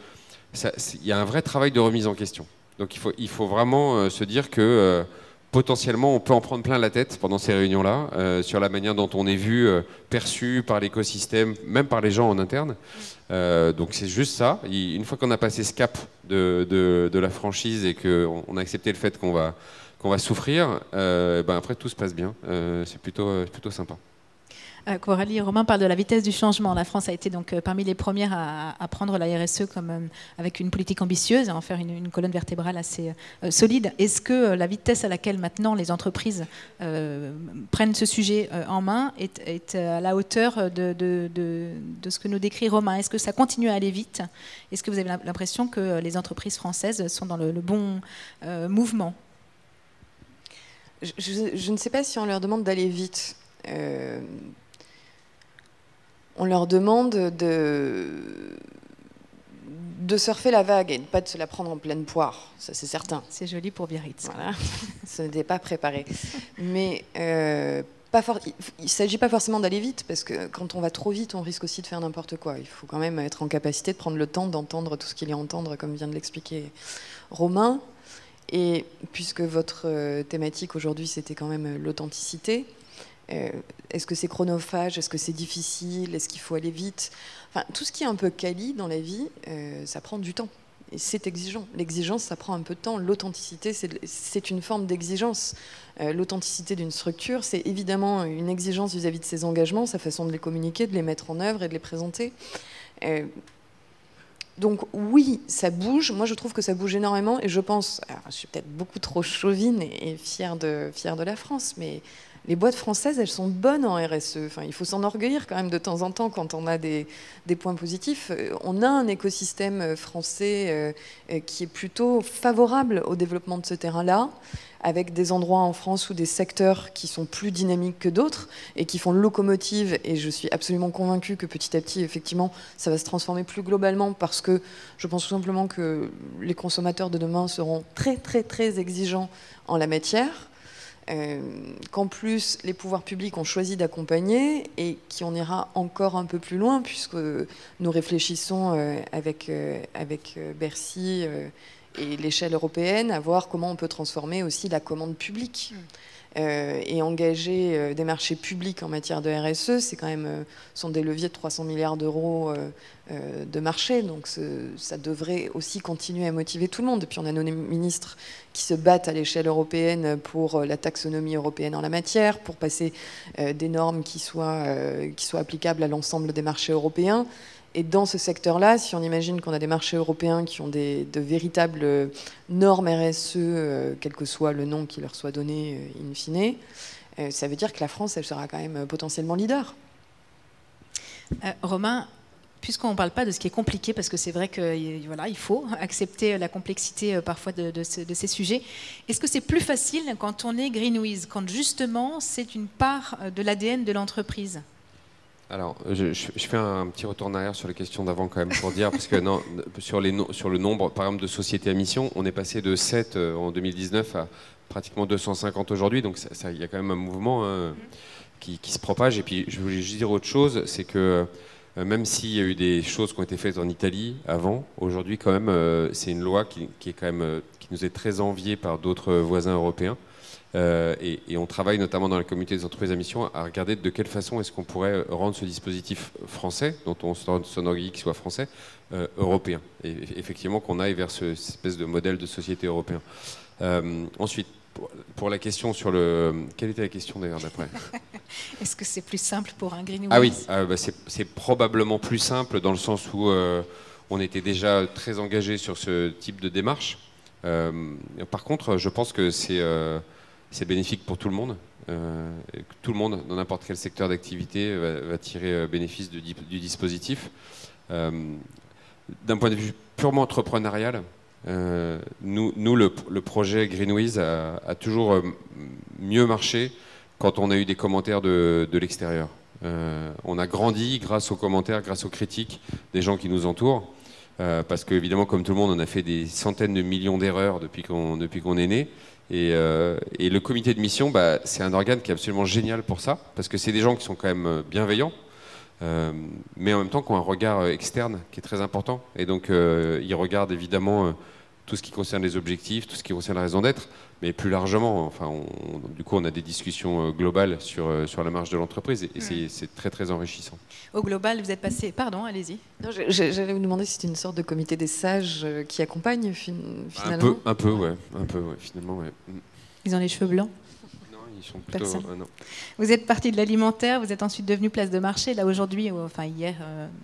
y a un vrai travail de remise en question. Donc il faut vraiment se dire que potentiellement on peut en prendre plein la tête pendant ces réunions-là, sur la manière dont on est vu, perçu par l'écosystème, même par les gens en interne. Donc c'est juste ça. Une fois qu'on a passé ce cap de la franchise et qu'on a accepté le fait qu'on va souffrir, après tout se passe bien. C'est plutôt sympa.
Coralie et Romain parlent de la vitesse du changement. La France a été donc parmi les premières à prendre la RSE comme, avec une politique ambitieuse, à en faire une colonne vertébrale assez solide. Est-ce que la vitesse à laquelle maintenant les entreprises prennent ce sujet en main est à la hauteur de ce que nous décrit Romain? Est-ce que ça continue à aller vite? Est-ce que vous avez l'impression que les entreprises françaises sont dans le bon mouvement?
Je ne sais pas si on leur demande d'aller vite. On leur demande de surfer la vague et de ne pas de se la prendre en pleine poire, ça c'est certain.
C'est joli pour Biarritz.
Voilà. Ce n'était pas préparé. Mais il ne s'agit pas forcément d'aller vite, parce que quand on va trop vite, on risque aussi de faire n'importe quoi. Il faut quand même être en capacité de prendre le temps d'entendre tout ce qu'il y a à entendre, comme vient de l'expliquer Romain. Et puisque votre thématique aujourd'hui, c'était quand même l'authenticité, est-ce que c'est chronophage? Est-ce que c'est difficile? Est-ce qu'il faut aller vite? Enfin, tout ce qui est un peu quali dans la vie, ça prend du temps. Et c'est exigeant. L'exigence, ça prend un peu de temps. L'authenticité, c'est une forme d'exigence. L'authenticité d'une structure, c'est évidemment une exigence vis-à-vis de ses engagements, sa façon de les communiquer, de les mettre en œuvre et de les présenter. Donc oui, ça bouge. Moi, je trouve que ça bouge énormément. Et je pense, alors, je suis peut-être beaucoup trop chauvine et fière de la France, mais les boîtes françaises, elles sont bonnes en RSE. Enfin, il faut s'enorgueillir quand même de temps en temps quand on a des points positifs. On a un écosystème français qui est plutôt favorable au développement de ce terrain-là, avec des endroits en France ou des secteurs qui sont plus dynamiques que d'autres et qui font locomotive. Et je suis absolument convaincue que petit à petit, effectivement, ça va se transformer plus globalement, parce que je pense tout simplement que les consommateurs de demain seront très, très, très exigeants en la matière. Qu'en plus les pouvoirs publics ont choisi d'accompagner, et qu'on ira encore un peu plus loin, puisque nous réfléchissons avec Bercy et l'échelle européenne à voir comment on peut transformer aussi la commande publique. Et engager des marchés publics en matière de RSE, c'est quand même sont des leviers de 300 milliards d'euros de marché, donc ça devrait aussi continuer à motiver tout le monde. Et puis on a nos ministres qui se battent à l'échelle européenne pour la taxonomie européenne en la matière, pour passer des normes qui soient applicables à l'ensemble des marchés européens. Et dans ce secteur-là, si on imagine qu'on a des marchés européens qui ont de véritables normes RSE, quel que soit le nom qui leur soit donné in fine, ça veut dire que la France, elle sera quand même potentiellement leader.
Romain, puisqu'on ne parle pas de ce qui est compliqué, parce que c'est vrai qu'il voilà, il faut accepter la complexité parfois de ces sujets, est-ce que c'est plus facile quand on est Greenwiz, quand justement c'est une part de l'ADN de l'entreprise ?
Alors, je fais un petit retour en arrière sur les questions d'avant quand même pour dire, parce que non, sur le nombre, par exemple, de sociétés à mission, on est passé de 7 en 2019 à pratiquement 250 aujourd'hui, donc il y a quand même un mouvement qui se propage. Et puis, je voulais juste dire autre chose, c'est que même s'il y a eu des choses qui ont été faites en Italie avant, aujourd'hui quand même, c'est une loi qui est quand même, qui nous est très enviée par d'autres voisins européens. Et on travaille notamment dans la communauté des entreprises à mission à regarder de quelle façon est-ce qu'on pourrait rendre ce dispositif français, dont on s'enorgueillit qu'il soit français, européen. Et effectivement qu'on aille vers cette espèce de modèle de société européen. Ensuite, pour la question sur le... Quelle était la question d'ailleurs d'après?
Est-ce que c'est plus simple pour un Greenwiz?
Ah oui, c'est probablement plus simple dans le sens où on était déjà très engagé sur ce type de démarche. Par contre, je pense que c'est bénéfique pour tout le monde. Tout le monde, dans n'importe quel secteur d'activité, va tirer bénéfice du dispositif. D'un point de vue purement entrepreneurial, nous le projet Greenwiz a toujours mieux marché quand on a eu des commentaires de l'extérieur. On a grandi grâce aux commentaires, grâce aux critiques des gens qui nous entourent. Parce qu'évidemment, comme tout le monde, on a fait des centaines de millions d'erreurs depuis qu'on est né. Et le comité de mission, c'est un organe qui est absolument génial pour ça, parce que c'est des gens qui sont quand même bienveillants, mais en même temps qui ont un regard externe qui est très important. Et donc, ils regardent évidemment tout ce qui concerne les objectifs, tout ce qui concerne la raison d'être, mais plus largement, enfin, du coup, on a des discussions globales sur la marge de l'entreprise, et c'est très, très enrichissant.
Au global, vous êtes passé... Pardon, allez-y.
J'allais vous demander si c'était une sorte de comité des sages qui accompagne finalement.
Un peu, ouais, finalement, ouais.
Ils ont les cheveux blancs?
Non, Ils sont plutôt, non.
Vous êtes parti de l'alimentaire, vous êtes ensuite devenu place de marché. Là aujourd'hui, enfin hier,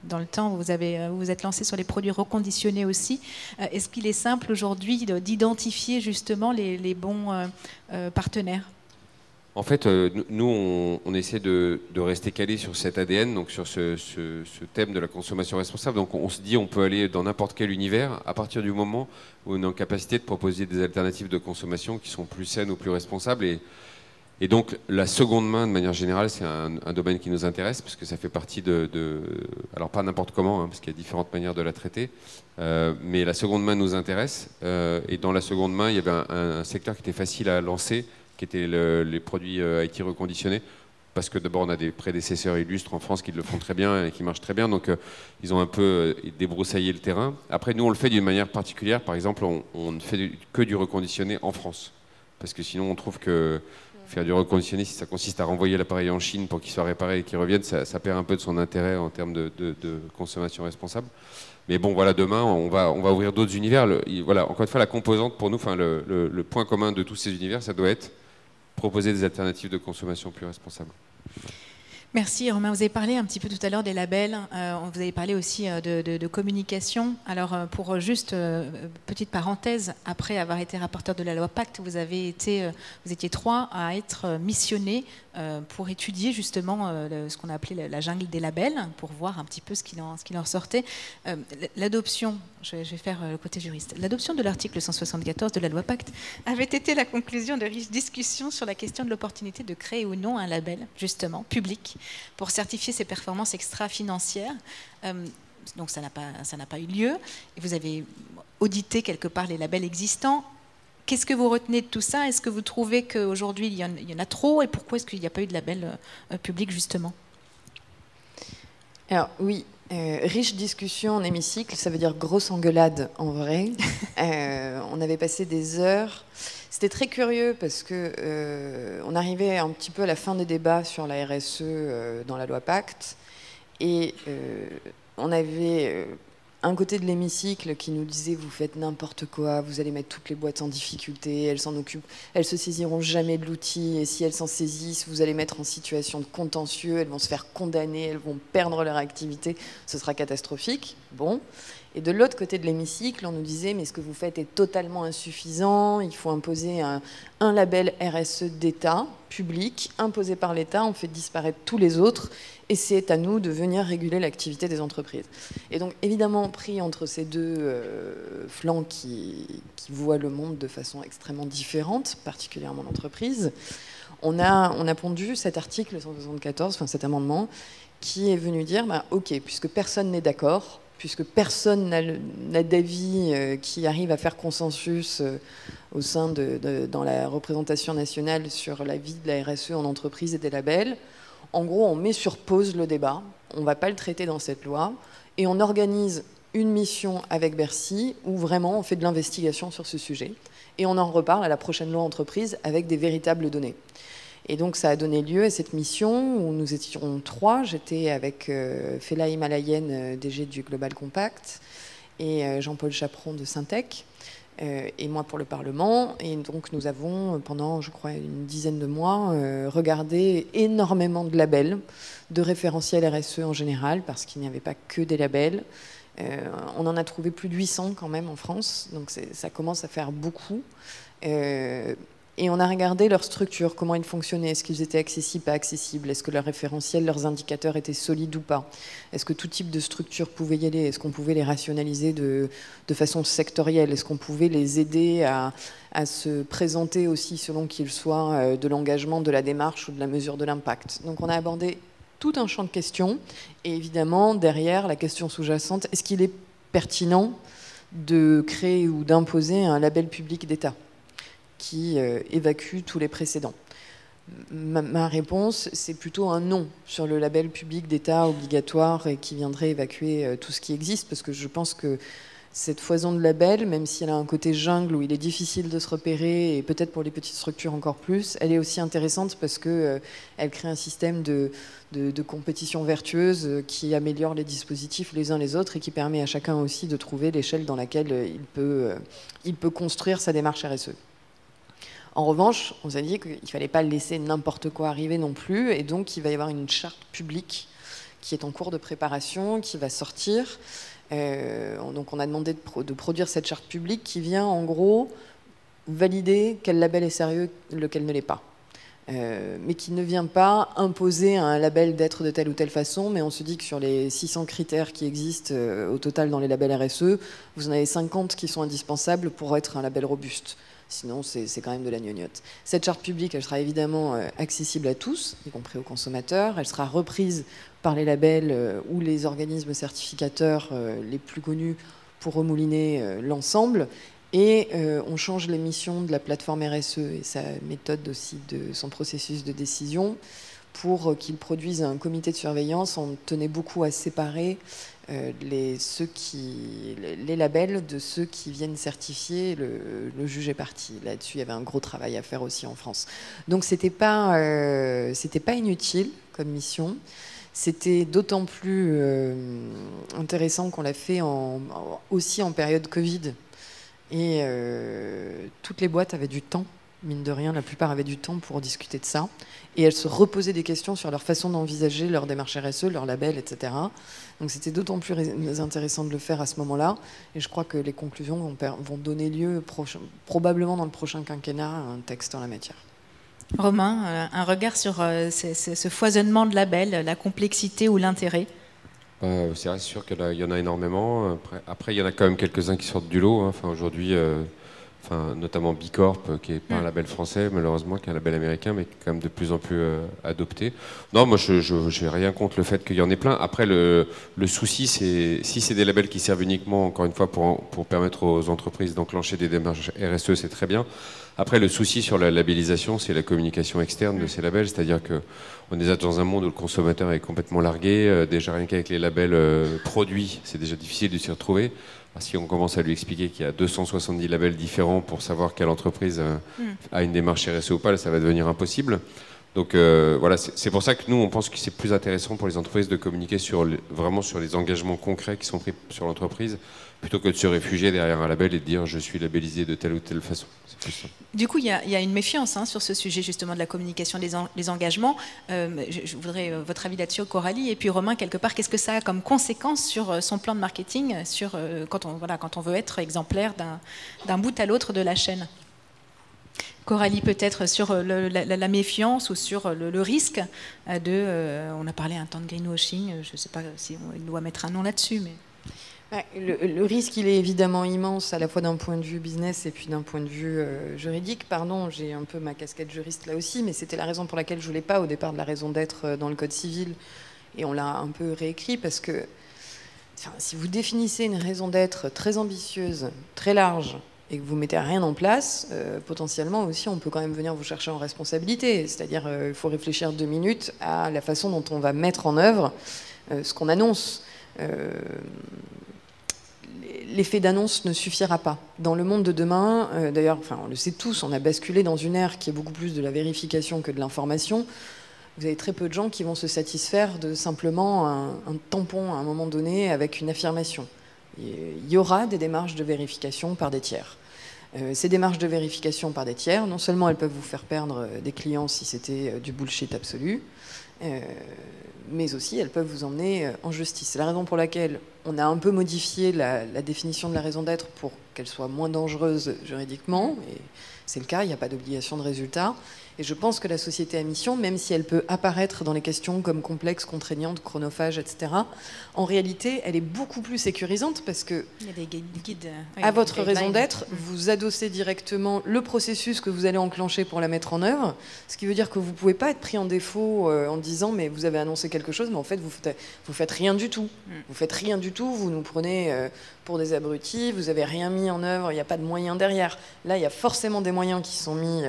dans le temps, vous vous êtes lancé sur les produits reconditionnés aussi. Est-ce qu'il est simple aujourd'hui d'identifier justement les bons partenaires ?
En fait, nous, on essaie de rester calé sur cet ADN, donc sur ce thème de la consommation responsable. Donc on se dit on peut aller dans n'importe quel univers à partir du moment où on est en capacité de proposer des alternatives de consommation qui sont plus saines ou plus responsables. Et donc la seconde main, de manière générale, c'est un domaine qui nous intéresse, parce que ça fait partie alors pas n'importe comment, hein, parce qu'il y a différentes manières de la traiter, mais la seconde main nous intéresse. Et dans la seconde main, il y avait un secteur qui était facile à lancer, qui étaient les produits IT reconditionnés, parce que d'abord on a des prédécesseurs illustres en France qui le font très bien et qui marchent très bien, donc ils ont un peu débroussaillé le terrain. Après nous on le fait d'une manière particulière, par exemple on ne fait que du reconditionné en France, parce que sinon on trouve que faire du reconditionné, si ça consiste à renvoyer l'appareil en Chine pour qu'il soit réparé et qu'il revienne, ça perd un peu de son intérêt en termes de consommation responsable. Mais bon, voilà, demain, on va ouvrir d'autres univers. Voilà, encore une fois, la composante pour nous, enfin, le point commun de tous ces univers, ça doit être proposer des alternatives de consommation plus responsables.
Merci Romain, vous avez parlé un petit peu tout à l'heure des labels, vous avez parlé aussi de communication. Alors pour juste petite parenthèse, après avoir été rapporteur de la loi Pacte, vous étiez 3 à être missionnés pour étudier justement ce qu'on a appelé la jungle des labels, pour voir un petit peu ce qu'il en sortait. L'adoption, je vais faire le côté juriste, l'adoption de l'article 174 de la loi Pacte avait été la conclusion de riches discussions sur la question de l'opportunité de créer ou non un label, justement, public, pour certifier ses performances extra-financières. Donc ça n'a pas eu lieu. Et vous avez audité quelque part les labels existants. Qu'est-ce que vous retenez de tout ça? Est-ce que vous trouvez qu'aujourd'hui il y en a trop? Et pourquoi est-ce qu'il n'y a pas eu de label public, justement?
Alors oui, riche discussion en hémicycle, ça veut dire grosse engueulade en vrai. On avait passé des heures. C'était très curieux parce que on arrivait un petit peu à la fin des débats sur la RSE dans la loi Pacte, et on avait un côté de l'hémicycle qui nous disait vous faites n'importe quoi, vous allez mettre toutes les boîtes en difficulté, elles s'en occupent, elles se saisiront jamais de l'outil, et si elles s'en saisissent, vous allez mettre en situation de contentieux, elles vont se faire condamner, elles vont perdre leur activité, ce sera catastrophique. Bon. Et de l'autre côté de l'hémicycle, on nous disait mais ce que vous faites est totalement insuffisant, il faut imposer un label RSE d'État, public, imposé par l'État, on fait disparaître tous les autres, et c'est à nous de venir réguler l'activité des entreprises. Et donc évidemment, pris entre ces deux flancs qui voient le monde de façon extrêmement différente, particulièrement l'entreprise, on a pondu cet article 174, enfin cet amendement, qui est venu dire bah, ok, puisque personne n'est d'accord, puisque personne n'a d'avis qui arrive à faire consensus au sein dans la représentation nationale sur la vie de la RSE en entreprise et des labels. En gros, on met sur pause le débat, on ne va pas le traiter dans cette loi, et on organise une mission avec Bercy où vraiment on fait de l'investigation sur ce sujet. Et on en reparle à la prochaine loi entreprise avec des véritables données. Et donc ça a donné lieu à cette mission où nous étions 3. J'étais avec Fela Himalayen, DG du Global Compact, et Jean-Paul Chaperon de Syntec, et moi pour le Parlement. Et donc nous avons, pendant je crois une dizaine de mois, regardé énormément de labels, de référentiels RSE en général, parce qu'il n'y avait pas que des labels. On en a trouvé plus de 800 quand même en France, donc ça commence à faire beaucoup. Et on a regardé leur structure, comment ils fonctionnaient, est-ce qu'ils étaient accessibles, pas accessibles, est-ce que leurs référentiels, leurs indicateurs étaient solides ou pas, est-ce que tout type de structure pouvait y aller, est-ce qu'on pouvait les rationaliser de façon sectorielle, est-ce qu'on pouvait les aider à se présenter aussi selon qu'ils soient de l'engagement, de la démarche ou de la mesure de l'impact. Donc on a abordé tout un champ de questions, et évidemment derrière la question sous-jacente, est-ce qu'il est pertinent de créer ou d'imposer un label public d'État qui évacue tous les précédents? Ma réponse, c'est plutôt un non sur le label public d'État obligatoire et qui viendrait évacuer tout ce qui existe, parce que je pense que cette foison de labels, même si elle a un côté jungle où il est difficile de se repérer, et peut-être pour les petites structures encore plus, elle est aussi intéressante parce qu'elle crée un système de compétition vertueuse qui améliore les dispositifs les uns les autres et qui permet à chacun aussi de trouver l'échelle dans laquelle il peut construire sa démarche RSE. En revanche, on s'est dit qu'il ne fallait pas laisser n'importe quoi arriver non plus, et donc il va y avoir une charte publique qui est en cours de préparation, qui va sortir. Donc on a demandé de produire cette charte publique qui vient en gros valider quel label est sérieux, lequel ne l'est pas. Mais qui ne vient pas imposer à un label d'être de telle ou telle façon, mais on se dit que sur les 600 critères qui existent au total dans les labels RSE, vous en avez 50 qui sont indispensables pour être un label robuste. Sinon, c'est quand même de la gnognotte. Cette charte publique, elle sera évidemment accessible à tous, y compris aux consommateurs. Elle sera reprise par les labels ou les organismes certificateurs les plus connus pour remouliner l'ensemble. Et on change les missions de la plateforme RSE et sa méthode aussi de son processus de décision pour qu'il produise un comité de surveillance. On tenait beaucoup à séparer les labels de ceux qui viennent certifier le juge et partie. Là-dessus, il y avait un gros travail à faire aussi en France. Donc c'était pas inutile comme mission. C'était d'autant plus intéressant qu'on l'a fait aussi en période Covid. Et toutes les boîtes avaient du temps, mine de rien, la plupart avaient du temps pour discuter de ça. Et elles se reposaient des questions sur leur façon d'envisager leur démarche RSE, leur label, etc. Donc c'était d'autant plus intéressant de le faire à ce moment-là. Et je crois que les conclusions vont donner lieu probablement dans le prochain quinquennat à un texte en la matière.
Romain, un regard sur ce foisonnement de labels, la complexité ou l'intérêt?
C'est sûr qu'il y en a énormément. Après, il y en a quand même quelques-uns qui sortent du lot. Enfin, aujourd'hui, notamment B Corp, qui n'est pas un label français, malheureusement, qui est un label américain, mais qui est quand même de plus en plus adopté. Non, moi, je n'ai rien contre le fait qu'il y en ait plein. Après, le souci, c'est si c'est des labels qui servent uniquement, encore une fois, pour permettre aux entreprises d'enclencher des démarches RSE, c'est très bien. Après, le souci sur la labellisation, c'est la communication externe de ces labels, c'est-à-dire qu'on est dans un monde où le consommateur est complètement largué. Déjà, rien qu'avec les labels produits, c'est déjà difficile de s'y retrouver. Si on commence à lui expliquer qu'il y a 270 labels différents pour savoir quelle entreprise a une démarche RSE ou pas, ça va devenir impossible. Donc voilà, c'est pour ça que nous, on pense que c'est plus intéressant pour les entreprises de communiquer vraiment sur les engagements concrets qui sont pris sur l'entreprise, plutôt que de se réfugier derrière un label et de dire je suis labellisé de telle ou telle façon.
Du coup, il y a une méfiance sur ce sujet justement de la communication des engagements. Je voudrais votre avis là-dessus, Coralie. Et puis Romain, quelque part, qu'est-ce que ça a comme conséquence sur son plan de marketing, quand on veut être exemplaire d'un bout à l'autre de la chaîne? Coralie, peut-être sur la méfiance ou sur le risque on a parlé un temps de greenwashing, je ne sais pas si on doit mettre un nom là-dessus, mais...
Le risque, il est évidemment immense, à la fois d'un point de vue business et puis d'un point de vue juridique. Pardon, j'ai un peu ma casquette juriste là aussi, mais c'était la raison pour laquelle je ne voulais pas, au départ, de la raison d'être dans le Code civil. Et on l'a un peu réécrit parce que si vous définissez une raison d'être très ambitieuse, très large, et que vous mettez rien en place, potentiellement aussi, on peut quand même venir vous chercher en responsabilité. C'est-à-dire, il faut réfléchir 2 minutes à la façon dont on va mettre en œuvre ce qu'on annonce. L'effet d'annonce ne suffira pas. Dans le monde de demain, d'ailleurs, on le sait tous, on a basculé dans une ère qui est beaucoup plus de la vérification que de l'information. Vous avez très peu de gens qui vont se satisfaire de simplement un tampon à un moment donné avec une affirmation. Il y aura des démarches de vérification par des tiers. Ces démarches de vérification par des tiers, non seulement elles peuvent vous faire perdre des clients si c'était du bullshit absolu, mais aussi elles peuvent vous emmener en justice. C'est la raison pour laquelle on a un peu modifié la définition de la raison d'être pour qu'elle soit moins dangereuse juridiquement, et c'est le cas, il n'y a pas d'obligation de résultat. Et je pense que la société à mission, même si elle peut apparaître dans les questions comme complexe, contraignante, chronophage, etc., en réalité, elle est beaucoup plus sécurisante parce que,
il y a des guides,
à votre raison d'être, vous adossez directement le processus que vous allez enclencher pour la mettre en œuvre, ce qui veut dire que vous ne pouvez pas être pris en défaut en disant mais vous avez annoncé quelque chose, mais en fait, vous faites rien du tout. Vous faites rien du tout, vous nous prenez pour des abrutis, vous n'avez rien mis en œuvre, il n'y a pas de moyens derrière. Là, il y a forcément des moyens qui sont mis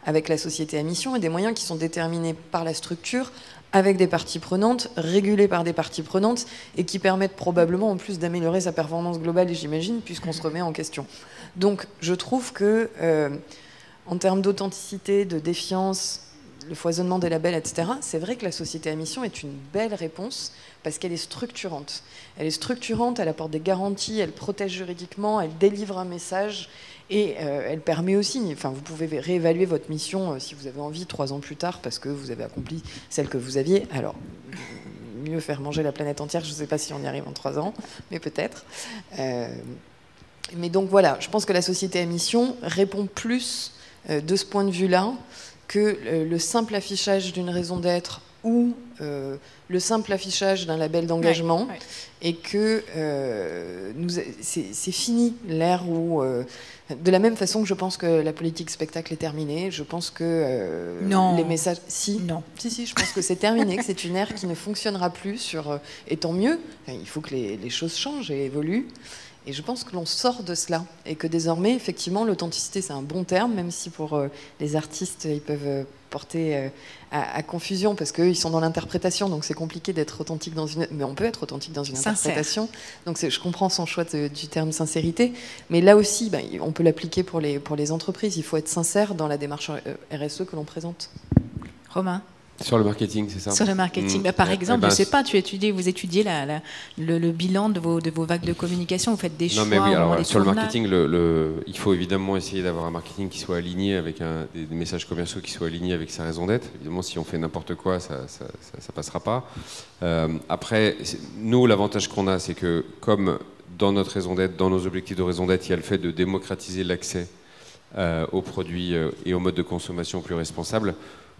avec la société à mission et des moyens qui sont déterminés par la structure, avec des parties prenantes, régulés par des parties prenantes et qui permettent probablement en plus d'améliorer sa performance globale, et j'imagine, puisqu'on se remet en question. Donc je trouve que en termes d'authenticité, de défiance, le foisonnement des labels, etc., c'est vrai que la société à mission est une belle réponse parce qu'elle est structurante. Elle est structurante, elle apporte des garanties, elle protège juridiquement, elle délivre un message et elle permet aussi, enfin, vous pouvez réévaluer votre mission si vous avez envie 3 ans plus tard parce que vous avez accompli celle que vous aviez. Alors, mieux faire manger la planète entière, je ne sais pas si on y arrive en 3 ans, mais peut-être. Mais donc voilà, je pense que la société à mission répond plus de ce point de vue-là que le simple affichage d'une raison d'être ou le simple affichage d'un label d'engagement, et que c'est fini l'ère où, de la même façon que je pense que la politique spectacle est terminée, je pense que les messages... Si, je pense que c'est terminé, que c'est une ère qui ne fonctionnera plus sur... et tant mieux, il faut que les choses changent et évoluent. Et je pense que l'on sort de cela et que désormais, effectivement, l'authenticité, c'est un bon terme, même si pour les artistes, ils peuvent porter à confusion parce qu'eux, ils sont dans l'interprétation, donc c'est compliqué d'être authentique dans une... Mais on peut être authentique dans une interprétation. Donc je comprends son choix du terme sincérité. Mais là aussi, on peut l'appliquer pour les entreprises. Il faut être sincère dans la démarche RSE que l'on présente.
Romain ?
Sur le marketing, c'est ça?
Sur le marketing. Par exemple, je ne sais pas, vous étudiez le bilan de vos vagues de communication, vous faites des choix.
Non, mais oui, alors, sur le marketing, il faut évidemment essayer d'avoir un marketing qui soit aligné avec des messages commerciaux qui soient alignés avec sa raison d'être. Évidemment, si on fait n'importe quoi, ça ne passera pas. Après, nous, l'avantage qu'on a, c'est que comme dans notre raison d'être, dans nos objectifs de raison d'être, il y a le fait de démocratiser l'accès aux produits et aux modes de consommation plus responsables.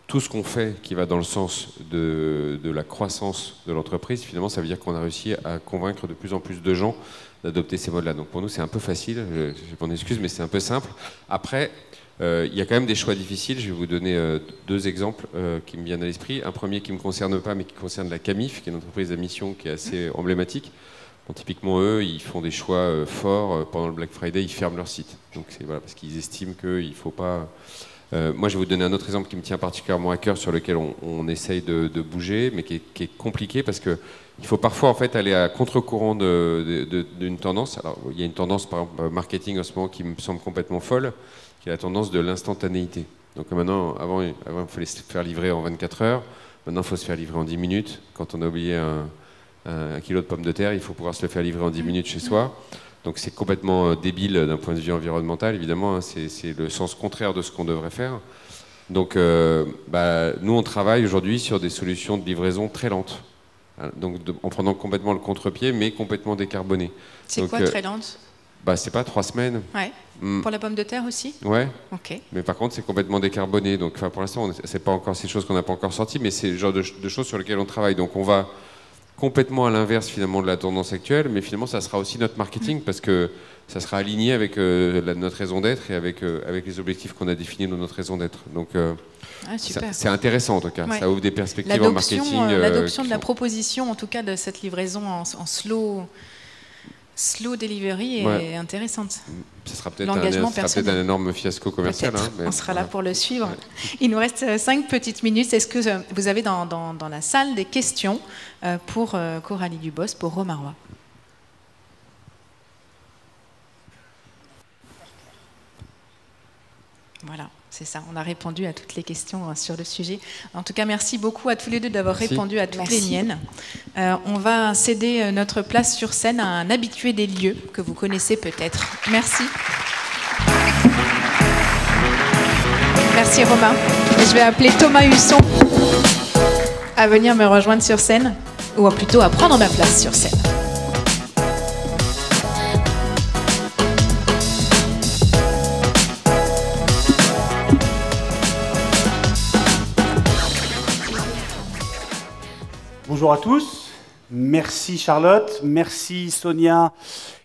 Tout ce qu'on fait qui va dans le sens de la croissance de l'entreprise, finalement, ça veut dire qu'on a réussi à convaincre de plus en plus de gens d'adopter ces modes-là. Donc pour nous, c'est un peu facile, je m'en excuse, mais c'est un peu simple. Après, il y a quand même des choix difficiles. Je vais vous donner 2 exemples qui me viennent à l'esprit. Un premier qui ne me concerne pas, mais qui concerne la Camif, qui est une entreprise à mission qui est assez emblématique. Bon, typiquement, eux, ils font des choix forts. Pendant le Black Friday, ils ferment leur site. Donc c'est voilà, parce qu'ils estiment qu'il ne faut pas... moi, je vais vous donner un autre exemple qui me tient particulièrement à cœur, sur lequel on essaye de bouger, mais qui est compliqué parce qu'il faut parfois en fait aller à contre-courant d'une tendance. Alors, il y a une tendance, par exemple, marketing en ce moment qui me semble complètement folle, qui est la tendance de l'instantanéité. Donc maintenant, avant il fallait se faire livrer en 24 heures. Maintenant, il faut se faire livrer en 10 minutes. Quand on a oublié un kilo de pommes de terre, il faut pouvoir se le faire livrer en 10 minutes chez soi. Donc c'est complètement débile d'un point de vue environnemental, évidemment, hein, c'est le sens contraire de ce qu'on devrait faire. Donc nous, on travaille aujourd'hui sur des solutions de livraison très lentes, donc en prenant complètement le contre-pied, mais complètement décarboné.
C'est quoi très lente?
C'est pas 3 semaines.
Ouais. Pour la pomme de terre aussi?
Ouais.
Ok.
Mais par contre, c'est complètement décarboné. Donc pour l'instant, c'est pas encore ces choses qu'on n'a pas encore sorties, mais c'est le genre de choses sur lesquelles on travaille. Donc on va complètement à l'inverse finalement de la tendance actuelle, mais finalement ça sera aussi notre marketing parce que ça sera aligné avec notre raison d'être et avec les objectifs qu'on a définis dans notre raison d'être. Donc c'est intéressant en tout cas, ça ouvre des perspectives en marketing.
L'adoption de la proposition en tout cas de cette livraison en slow delivery est intéressante.
Ce sera peut-être un énorme fiasco commercial. Hein,
on sera là pour le suivre. Il nous reste 5 petites minutes. Est-ce que vous avez dans la salle des questions pour Coralie Dubos, pour Romain Roy? Voilà. C'est ça, on a répondu à toutes les questions sur le sujet. En tout cas, merci beaucoup à tous les deux d'avoir répondu à toutes les miennes. On va céder notre place sur scène à un habitué des lieux que vous connaissez peut-être. Merci. Merci Romain. Et je vais appeler Thomas Husson à venir me rejoindre sur scène, ou plutôt à prendre ma place sur scène.
Bonjour à tous, merci Charlotte, merci Sonia,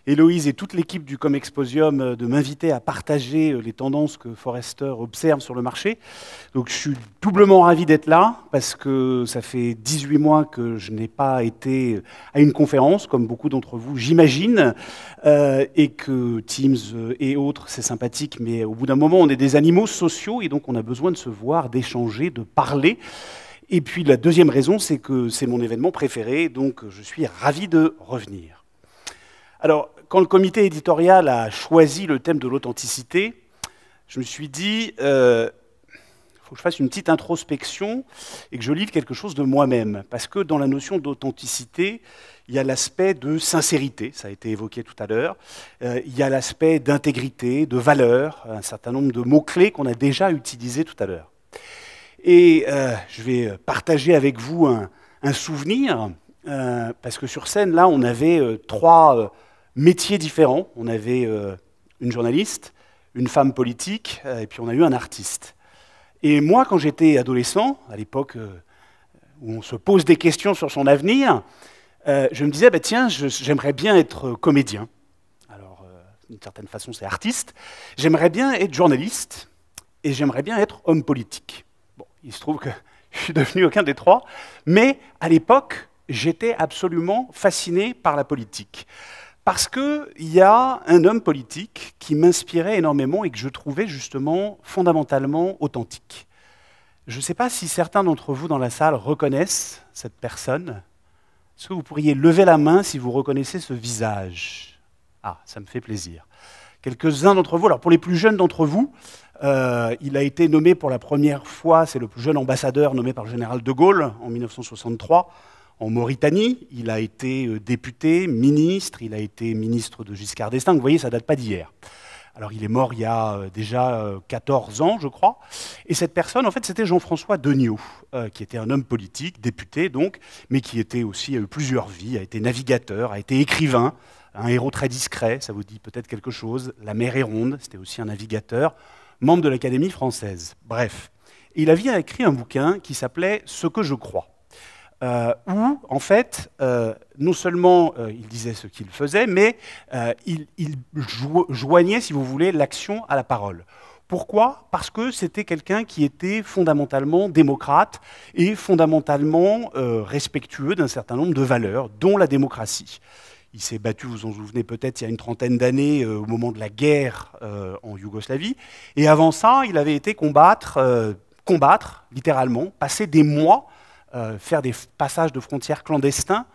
Héloïse et toute l'équipe du Comexposium de m'inviter à partager les tendances que Forrester observe sur le marché. Donc je suis doublement ravi d'être là parce que ça fait 18 mois que je n'ai pas été à une conférence, comme beaucoup d'entre vous j'imagine, et que Teams et autres c'est sympathique, mais au bout d'un moment on est des animaux sociaux et donc on a besoin de se voir, d'échanger, de parler. Et puis la deuxième raison, c'est que c'est mon événement préféré, donc je suis ravi de revenir. Alors, quand le comité éditorial a choisi le thème de l'authenticité, je me suis dit, faut que je fasse une petite introspection et que je livre quelque chose de moi-même. Parce que dans la notion d'authenticité, il y a l'aspect de sincérité, ça a été évoqué tout à l'heure, il y a l'aspect d'intégrité, de valeur, un certain nombre de mots-clés qu'on a déjà utilisés tout à l'heure. Et je vais partager avec vous un souvenir, parce que sur scène, là, on avait trois métiers différents. On avait une journaliste, une femme politique, et puis on a eu un artiste. Et moi, quand j'étais adolescent, à l'époque où on se pose des questions sur son avenir, je me disais, bah, tiens, j'aimerais bien être comédien. Alors, d'une certaine façon, c'est artiste. J'aimerais bien être journaliste et j'aimerais bien être homme politique. Bon, il se trouve que je suis devenu aucun des trois, mais à l'époque, j'étais absolument fasciné par la politique. Parce qu'il y a un homme politique qui m'inspirait énormément et que je trouvais justement fondamentalement authentique. Je ne sais pas si certains d'entre vous dans la salle reconnaissent cette personne. Est-ce que vous pourriez lever la main si vous reconnaissez ce visage? Ah, ça me fait plaisir. Quelques-uns d'entre vous, alors pour les plus jeunes d'entre vous, il a été nommé pour la première fois, c'est le plus jeune ambassadeur nommé par le général de Gaulle en 1963, en Mauritanie. Il a été député, ministre, il a été ministre de Giscard d'Estaing. Vous voyez, ça ne date pas d'hier. Alors il est mort il y a déjà 14 ans, je crois. Et cette personne, en fait, c'était Jean-François Degnaud, qui était un homme politique, député donc, mais qui était aussi, a eu plusieurs vies, a été navigateur, a été écrivain, un héros très discret, ça vous dit peut-être quelque chose. La mer est ronde, c'était aussi un navigateur, membre de l'Académie française. Bref, il avait écrit un bouquin qui s'appelait « Ce que je crois ». Où, en fait, non seulement il disait ce qu'il faisait, mais il joignait, si vous voulez, l'action à la parole. Pourquoi? Parce que c'était quelqu'un qui était fondamentalement démocrate et fondamentalement respectueux d'un certain nombre de valeurs, dont la démocratie. Il s'est battu, vous en souvenez peut-être, il y a une trentaine d'années, au moment de la guerre en Yougoslavie. Et avant ça, il avait été combattre, littéralement, passer des mois, faire des passages de frontières clandestins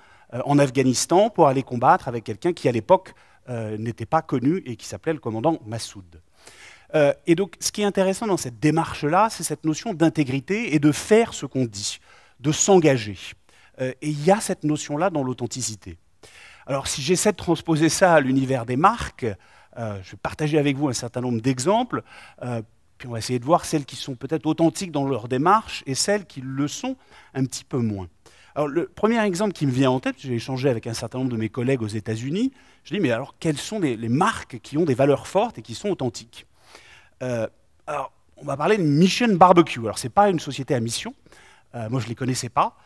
en Afghanistan pour aller combattre avec quelqu'un qui, à l'époque, n'était pas connu et qui s'appelait le commandant Massoud. Et donc, ce qui est intéressant dans cette démarche-là, c'est cette notion d'intégrité et de faire ce qu'on dit, de s'engager. Et il y a cette notion-là dans l'authenticité. Alors, si j'essaie de transposer ça à l'univers des marques, je vais partager avec vous un certain nombre d'exemples, puis on va essayer de voir celles qui sont peut-être authentiques dans leur démarche et celles qui le sont un petit peu moins. Alors, le premier exemple qui me vient en tête, j'ai échangé avec un certain nombre de mes collègues aux États-Unis, je dis, mais alors, quelles sont les marques qui ont des valeurs fortes et qui sont authentiques? Alors, on va parler de Mission Barbecue. Alors, ce n'est pas une société à mission, moi je ne les connaissais pas.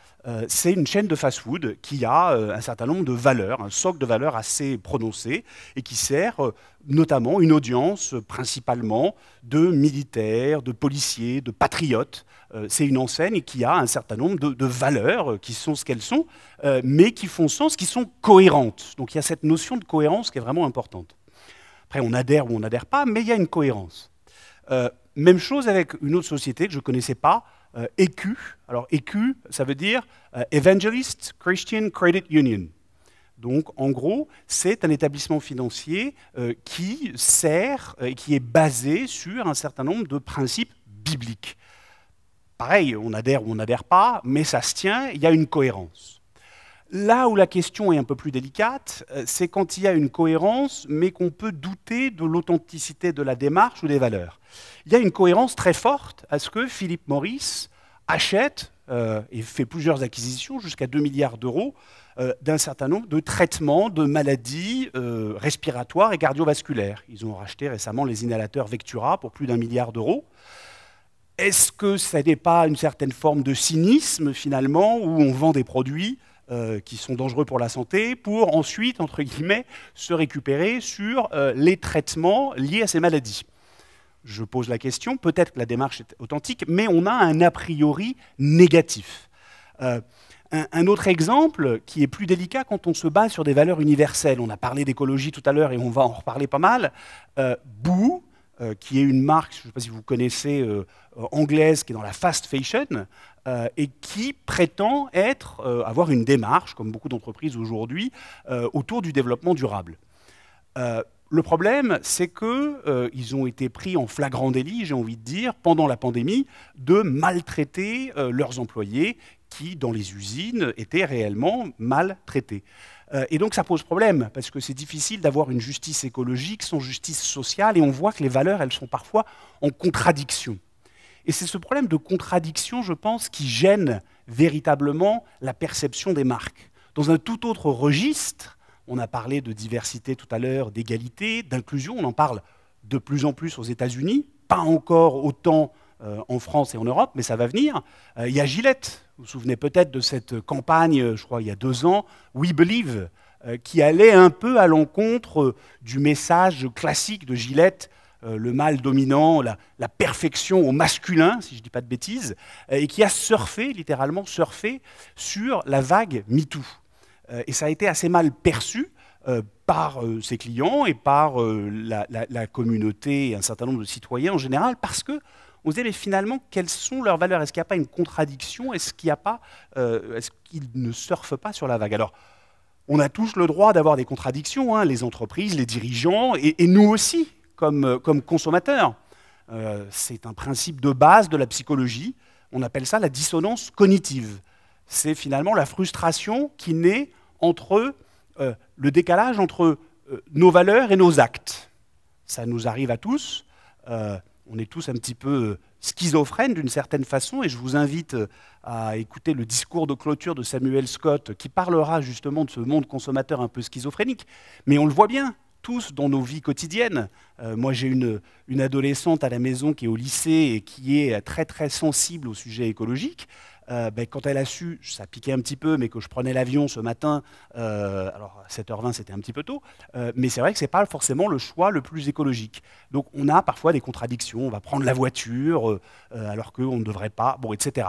C'est une chaîne de fast-food qui a un certain nombre de valeurs, un socle de valeurs assez prononcé, et qui sert notamment une audience principalement de militaires, de policiers, de patriotes. C'est une enseigne qui a un certain nombre de valeurs qui sont ce qu'elles sont, mais qui font sens, qui sont cohérentes. Donc il y a cette notion de cohérence qui est vraiment importante. Après, on adhère ou on n'adhère pas, mais il y a une cohérence. Même chose avec une autre société que je ne connaissais pas, EQ. Alors EQ, ça veut dire Evangelist Christian Credit Union. Donc en gros, c'est un établissement financier qui sert et qui est basé sur un certain nombre de principes bibliques. Pareil, on adhère ou on n'adhère pas, mais ça se tient, il y a une cohérence. Là où la question est un peu plus délicate, c'est quand il y a une cohérence, mais qu'on peut douter de l'authenticité de la démarche ou des valeurs. Il y a une cohérence très forte à ce que Philip Morris achète et fait plusieurs acquisitions, jusqu'à 2 milliards d'euros, d'un certain nombre de traitements de maladies respiratoires et cardiovasculaires. Ils ont racheté récemment les inhalateurs Vectura pour plus d'1 milliard d'euros. Est-ce que ça n'est pas une certaine forme de cynisme, finalement, où on vend des produits qui sont dangereux pour la santé, pour ensuite, entre guillemets, se récupérer sur les traitements liés à ces maladies? Je pose la question, peut-être que la démarche est authentique, mais on a un a priori négatif. Un autre exemple qui est plus délicat quand on se base sur des valeurs universelles. On a parlé d'écologie tout à l'heure et on va en reparler pas mal. Boo, qui est une marque, je ne sais pas si vous connaissez, anglaise, qui est dans la fast fashion, et qui prétend avoir une démarche, comme beaucoup d'entreprises aujourd'hui, autour du développement durable. Le problème, c'est qu'ils ont été pris en flagrant délit, j'ai envie de dire, pendant la pandémie, de maltraiter leurs employés qui, dans les usines, étaient réellement maltraités. Et donc ça pose problème, parce que c'est difficile d'avoir une justice écologique sans justice sociale, et on voit que les valeurs, elles sont parfois en contradiction. Et c'est ce problème de contradiction, je pense, qui gêne véritablement la perception des marques. Dans un tout autre registre, on a parlé de diversité tout à l'heure, d'égalité, d'inclusion, on en parle de plus en plus aux États-Unis, pas encore autant en France et en Europe, mais ça va venir. Il y a Gillette, vous vous souvenez peut-être de cette campagne, je crois il y a 2 ans, We Believe, qui allait un peu à l'encontre du message classique de Gillette, le mâle dominant, la perfection au masculin, si je ne dis pas de bêtises, et qui a surfé, littéralement surfé, sur la vague MeToo. Et ça a été assez mal perçu par ses clients et par la communauté et un certain nombre de citoyens en général, parce que on se disait, mais finalement, quelles sont leurs valeurs? Est-ce qu'il n'y a pas une contradiction? Est-ce qu'ils ne surfent pas sur la vague? Alors, on a tous le droit d'avoir des contradictions, hein, les entreprises, les dirigeants, et nous aussi, comme consommateurs. C'est un principe de base de la psychologie. On appelle ça la dissonance cognitive. C'est finalement la frustration qui naît entre le décalage entre nos valeurs et nos actes. Ça nous arrive à tous. On est tous un petit peu schizophrènes d'une certaine façon, et je vous invite à écouter le discours de clôture de Samuel Scott qui parlera justement de ce monde consommateur un peu schizophrénique. Mais on le voit bien, tous dans nos vies quotidiennes. Moi, j'ai une adolescente à la maison qui est au lycée et qui est très très sensible au sujet écologique. Quand elle a su, ça piquait un petit peu, mais que je prenais l'avion ce matin, alors à 7h20 c'était un petit peu tôt, mais c'est vrai que ce n'est pas forcément le choix le plus écologique. Donc on a parfois des contradictions, on va prendre la voiture alors qu'on ne devrait pas, bon, etc.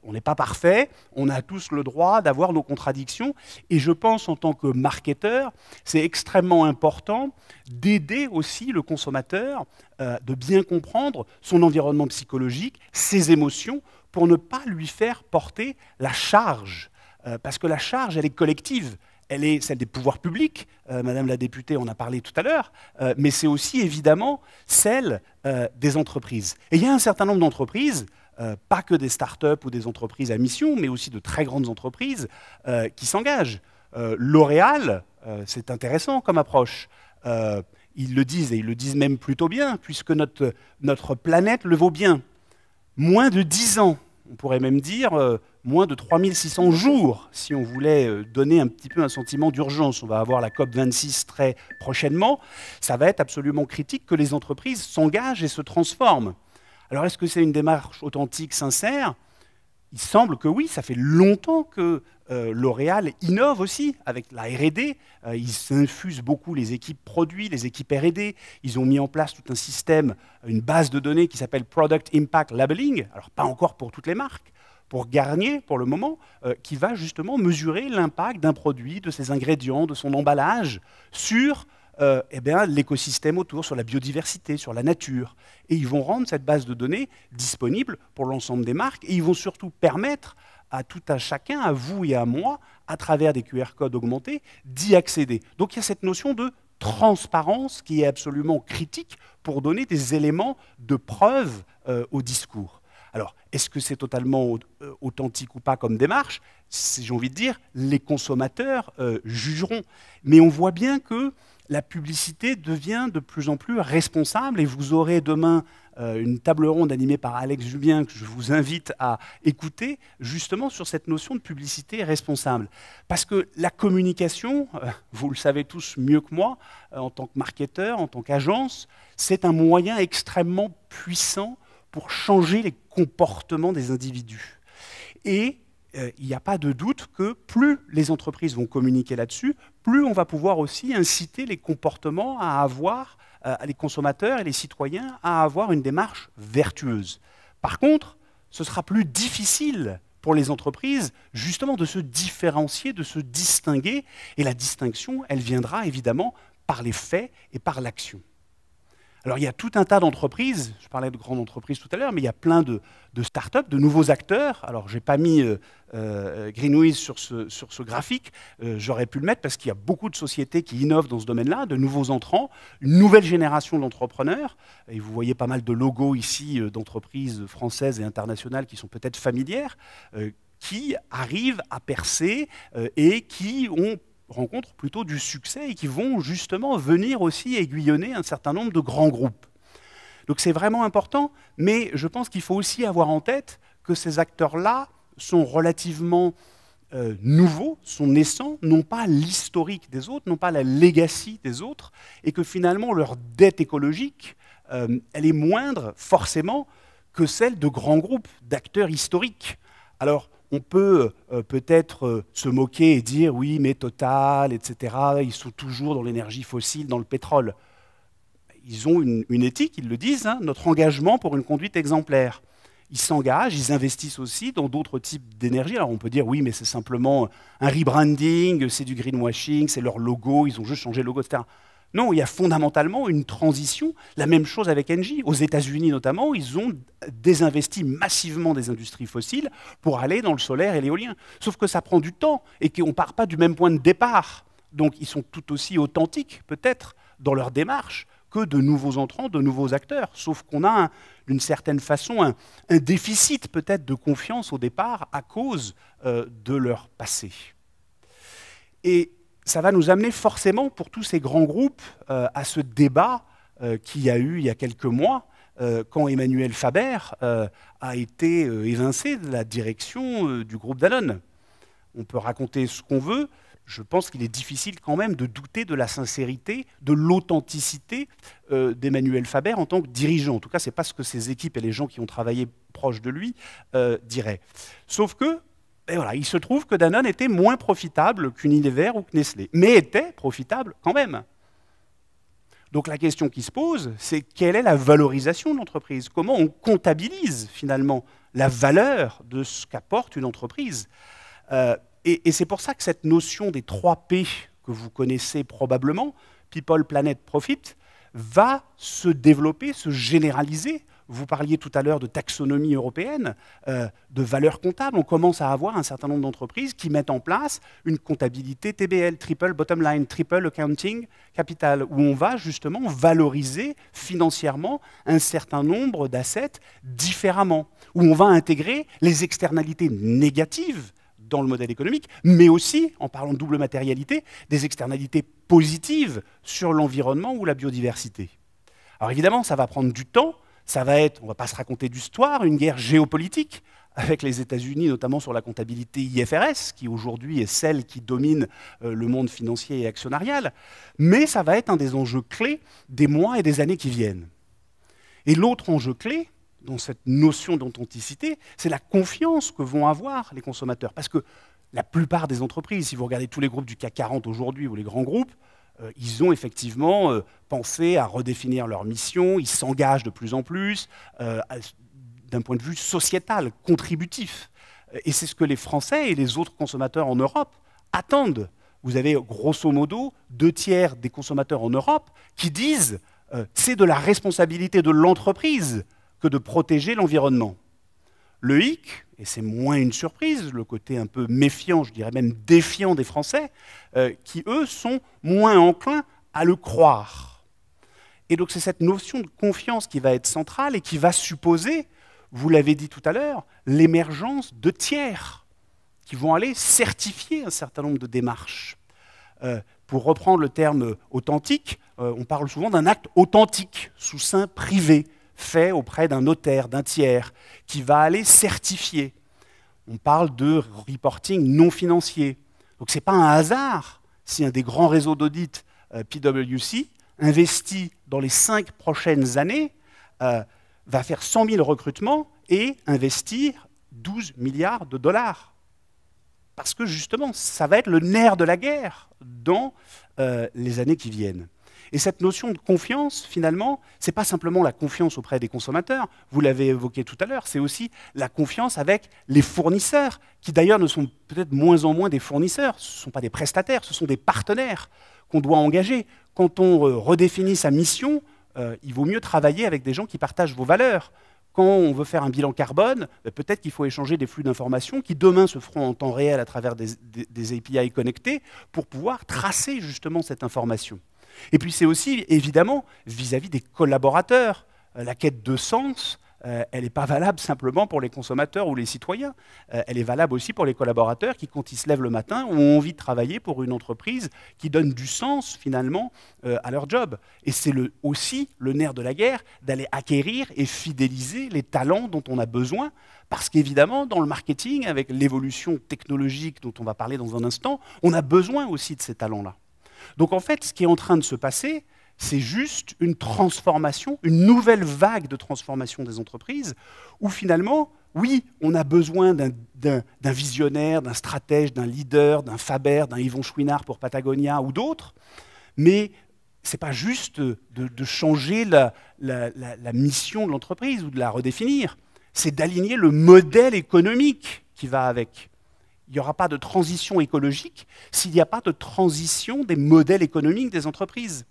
On n'est pas parfait, on a tous le droit d'avoir nos contradictions, et je pense en tant que marketeur, c'est extrêmement important d'aider aussi le consommateur de bien comprendre son environnement psychologique, ses émotions, pour ne pas lui faire porter la charge. Parce que la charge, elle est collective. Elle est celle des pouvoirs publics, Madame la députée en a parlé tout à l'heure, mais c'est aussi évidemment celle des entreprises. Et il y a un certain nombre d'entreprises, pas que des start-up ou des entreprises à mission, mais aussi de très grandes entreprises qui s'engagent. L'Oréal, c'est intéressant comme approche. Ils le disent, et ils le disent même plutôt bien, puisque notre planète le vaut bien. Moins de 10 ans, on pourrait même dire moins de 3600 jours, si on voulait donner un petit peu un sentiment d'urgence. On va avoir la COP26 très prochainement. Ça va être absolument critique que les entreprises s'engagent et se transforment. Alors est-ce que c'est une démarche authentique, sincère? Il semble que oui, ça fait longtemps que L'Oréal innove aussi avec la R&D. Ils infusent beaucoup les équipes produits, les équipes R&D. Ils ont mis en place tout un système, une base de données qui s'appelle Product Impact Labeling. Alors pas encore pour toutes les marques, pour Garnier pour le moment, qui va justement mesurer l'impact d'un produit, de ses ingrédients, de son emballage sur l'écosystème autour, sur la biodiversité, sur la nature. Et ils vont rendre cette base de données disponible pour l'ensemble des marques, et ils vont surtout permettre à tout un chacun, à vous et à moi, à travers des QR codes augmentés, d'y accéder. Donc il y a cette notion de transparence qui est absolument critique pour donner des éléments de preuve au discours. Alors, est-ce que c'est totalement authentique ou pas comme démarche? J'ai envie de dire, les consommateurs jugeront. Mais on voit bien que la publicité devient de plus en plus responsable, et vous aurez demain une table ronde animée par Alex Jubien que je vous invite à écouter, justement sur cette notion de publicité responsable. Parce que la communication, vous le savez tous mieux que moi, en tant que marketeur, en tant qu'agence, c'est un moyen extrêmement puissant pour changer les comportements des individus. Et il n'y a pas de doute que plus les entreprises vont communiquer là-dessus, plus on va pouvoir aussi inciter les comportements à avoir, les consommateurs et les citoyens à avoir une démarche vertueuse. Par contre, ce sera plus difficile pour les entreprises justement de se différencier, de se distinguer, et la distinction, elle viendra évidemment par les faits et par l'action. Alors il y a tout un tas d'entreprises, je parlais de grandes entreprises tout à l'heure, mais il y a plein de start-up, de nouveaux acteurs. Alors je n'ai pas mis Greenwiz sur ce graphique, j'aurais pu le mettre parce qu'il y a beaucoup de sociétés qui innovent dans ce domaine-là, de nouveaux entrants, une nouvelle génération d'entrepreneurs. Et vous voyez pas mal de logos ici d'entreprises françaises et internationales qui sont peut-être familières, qui arrivent à percer et qui rencontrent plutôt du succès et qui vont justement venir aussi aiguillonner un certain nombre de grands groupes. Donc c'est vraiment important, mais je pense qu'il faut aussi avoir en tête que ces acteurs-là sont relativement nouveaux, sont naissants, n'ont pas l'historique des autres, n'ont pas la legacy des autres, et que finalement leur dette écologique, elle est moindre forcément que celle de grands groupes, d'acteurs historiques. Alors, on peut peut-être se moquer et dire « oui, mais Total, etc., ils sont toujours dans l'énergie fossile, dans le pétrole ». Ils ont une éthique, ils le disent, hein, notre engagement pour une conduite exemplaire. Ils s'engagent, ils investissent aussi dans d'autres types d'énergie. Alors on peut dire « oui, mais c'est simplement un rebranding, c'est du greenwashing, c'est leur logo, ils ont juste changé le logo, etc. » Non, il y a fondamentalement une transition. La même chose avec Engie. Aux États-Unis notamment, ils ont désinvesti massivement des industries fossiles pour aller dans le solaire et l'éolien. Sauf que ça prend du temps et qu'on ne part pas du même point de départ. Donc ils sont tout aussi authentiques, peut-être, dans leur démarche que de nouveaux entrants, de nouveaux acteurs. Sauf qu'on a, d'une certaine façon, un déficit peut-être de confiance au départ à cause de leur passé. Et ça va nous amener forcément, pour tous ces grands groupes, à ce débat qu'il y a eu il y a quelques mois, quand Emmanuel Faber a été évincé de la direction du groupe Danone. On peut raconter ce qu'on veut, je pense qu'il est difficile quand même de douter de la sincérité, de l'authenticité d'Emmanuel Faber en tant que dirigeant. En tout cas, ce n'est pas ce que ses équipes et les gens qui ont travaillé proches de lui diraient. Sauf que, et voilà, il se trouve que Danone était moins profitable qu'Unilever ou que Nestlé, mais était profitable quand même. Donc la question qui se pose, c'est quelle est la valorisation de l'entreprise? Comment on comptabilise finalement la valeur de ce qu'apporte une entreprise? Et c'est pour ça que cette notion des 3 P que vous connaissez probablement, People, Planet, Profit, va se développer, se généraliser. Vous parliez tout à l'heure de taxonomie européenne, de valeur comptable. On commence à avoir un certain nombre d'entreprises qui mettent en place une comptabilité TBL, Triple Bottom Line, Triple Accounting Capital, où on va justement valoriser financièrement un certain nombre d'assets différemment, où on va intégrer les externalités négatives dans le modèle économique, mais aussi, en parlant de double matérialité, des externalités positives sur l'environnement ou la biodiversité. Alors évidemment, ça va prendre du temps. Ça va être, on ne va pas se raconter d'histoire, une guerre géopolitique avec les États-Unis, notamment sur la comptabilité IFRS, qui aujourd'hui est celle qui domine le monde financier et actionnarial. Mais ça va être un des enjeux clés des mois et des années qui viennent. Et l'autre enjeu clé, dans cette notion d'authenticité, c'est la confiance que vont avoir les consommateurs. Parce que la plupart des entreprises, si vous regardez tous les groupes du CAC 40 aujourd'hui ou les grands groupes, ils ont effectivement pensé à redéfinir leur mission, ils s'engagent de plus en plus d'un point de vue sociétal, contributif. Et c'est ce que les Français et les autres consommateurs en Europe attendent. Vous avez grosso modo 2/3 des consommateurs en Europe qui disent c'est de la responsabilité de l'entreprise que de protéger l'environnement. Le hic, et c'est moins une surprise, le côté un peu méfiant, je dirais même défiant des Français, qui eux sont moins enclins à le croire. Et donc c'est cette notion de confiance qui va être centrale et qui va supposer, vous l'avez dit tout à l'heure, l'émergence de tiers qui vont aller certifier un certain nombre de démarches. Pour reprendre le terme authentique, on parle souvent d'un acte authentique, sous seing privé, fait auprès d'un notaire, d'un tiers, qui va aller certifier. On parle de reporting non financier. Donc ce n'est pas un hasard si un des grands réseaux d'audit, PwC, investi dans les 5 prochaines années, va faire 100 000 recrutements et investir 12 milliards de dollars. Parce que justement, ça va être le nerf de la guerre dans les années qui viennent. Et cette notion de confiance, finalement, ce n'est pas simplement la confiance auprès des consommateurs, vous l'avez évoqué tout à l'heure, c'est aussi la confiance avec les fournisseurs, qui d'ailleurs ne sont peut-être moins en moins des fournisseurs, ce ne sont pas des prestataires, ce sont des partenaires qu'on doit engager. Quand on redéfinit sa mission, il vaut mieux travailler avec des gens qui partagent vos valeurs. Quand on veut faire un bilan carbone, peut-être qu'il faut échanger des flux d'informations qui demain se feront en temps réel à travers des API connectés pour pouvoir tracer justement cette information. Et puis c'est aussi évidemment vis-à-vis des collaborateurs. La quête de sens, elle n'est pas valable simplement pour les consommateurs ou les citoyens. Elle est valable aussi pour les collaborateurs qui, quand ils se lèvent le matin, ont envie de travailler pour une entreprise qui donne du sens finalement à leur job. Et c'est aussi le nerf de la guerre d'aller acquérir et fidéliser les talents dont on a besoin. Parce qu'évidemment, dans le marketing, avec l'évolution technologique dont on va parler dans un instant, on a besoin aussi de ces talents-là. Donc en fait, ce qui est en train de se passer, c'est juste une transformation, une nouvelle vague de transformation des entreprises, où finalement, oui, on a besoin d'un visionnaire, d'un stratège, d'un leader, d'un Faber, d'un Yvon Chouinard pour Patagonia ou d'autres, mais ce n'est pas juste de changer la mission de l'entreprise ou de la redéfinir, c'est d'aligner le modèle économique qui va avec. Il n'y aura pas de transition écologique s'il n'y a pas de transition des modèles économiques des entreprises.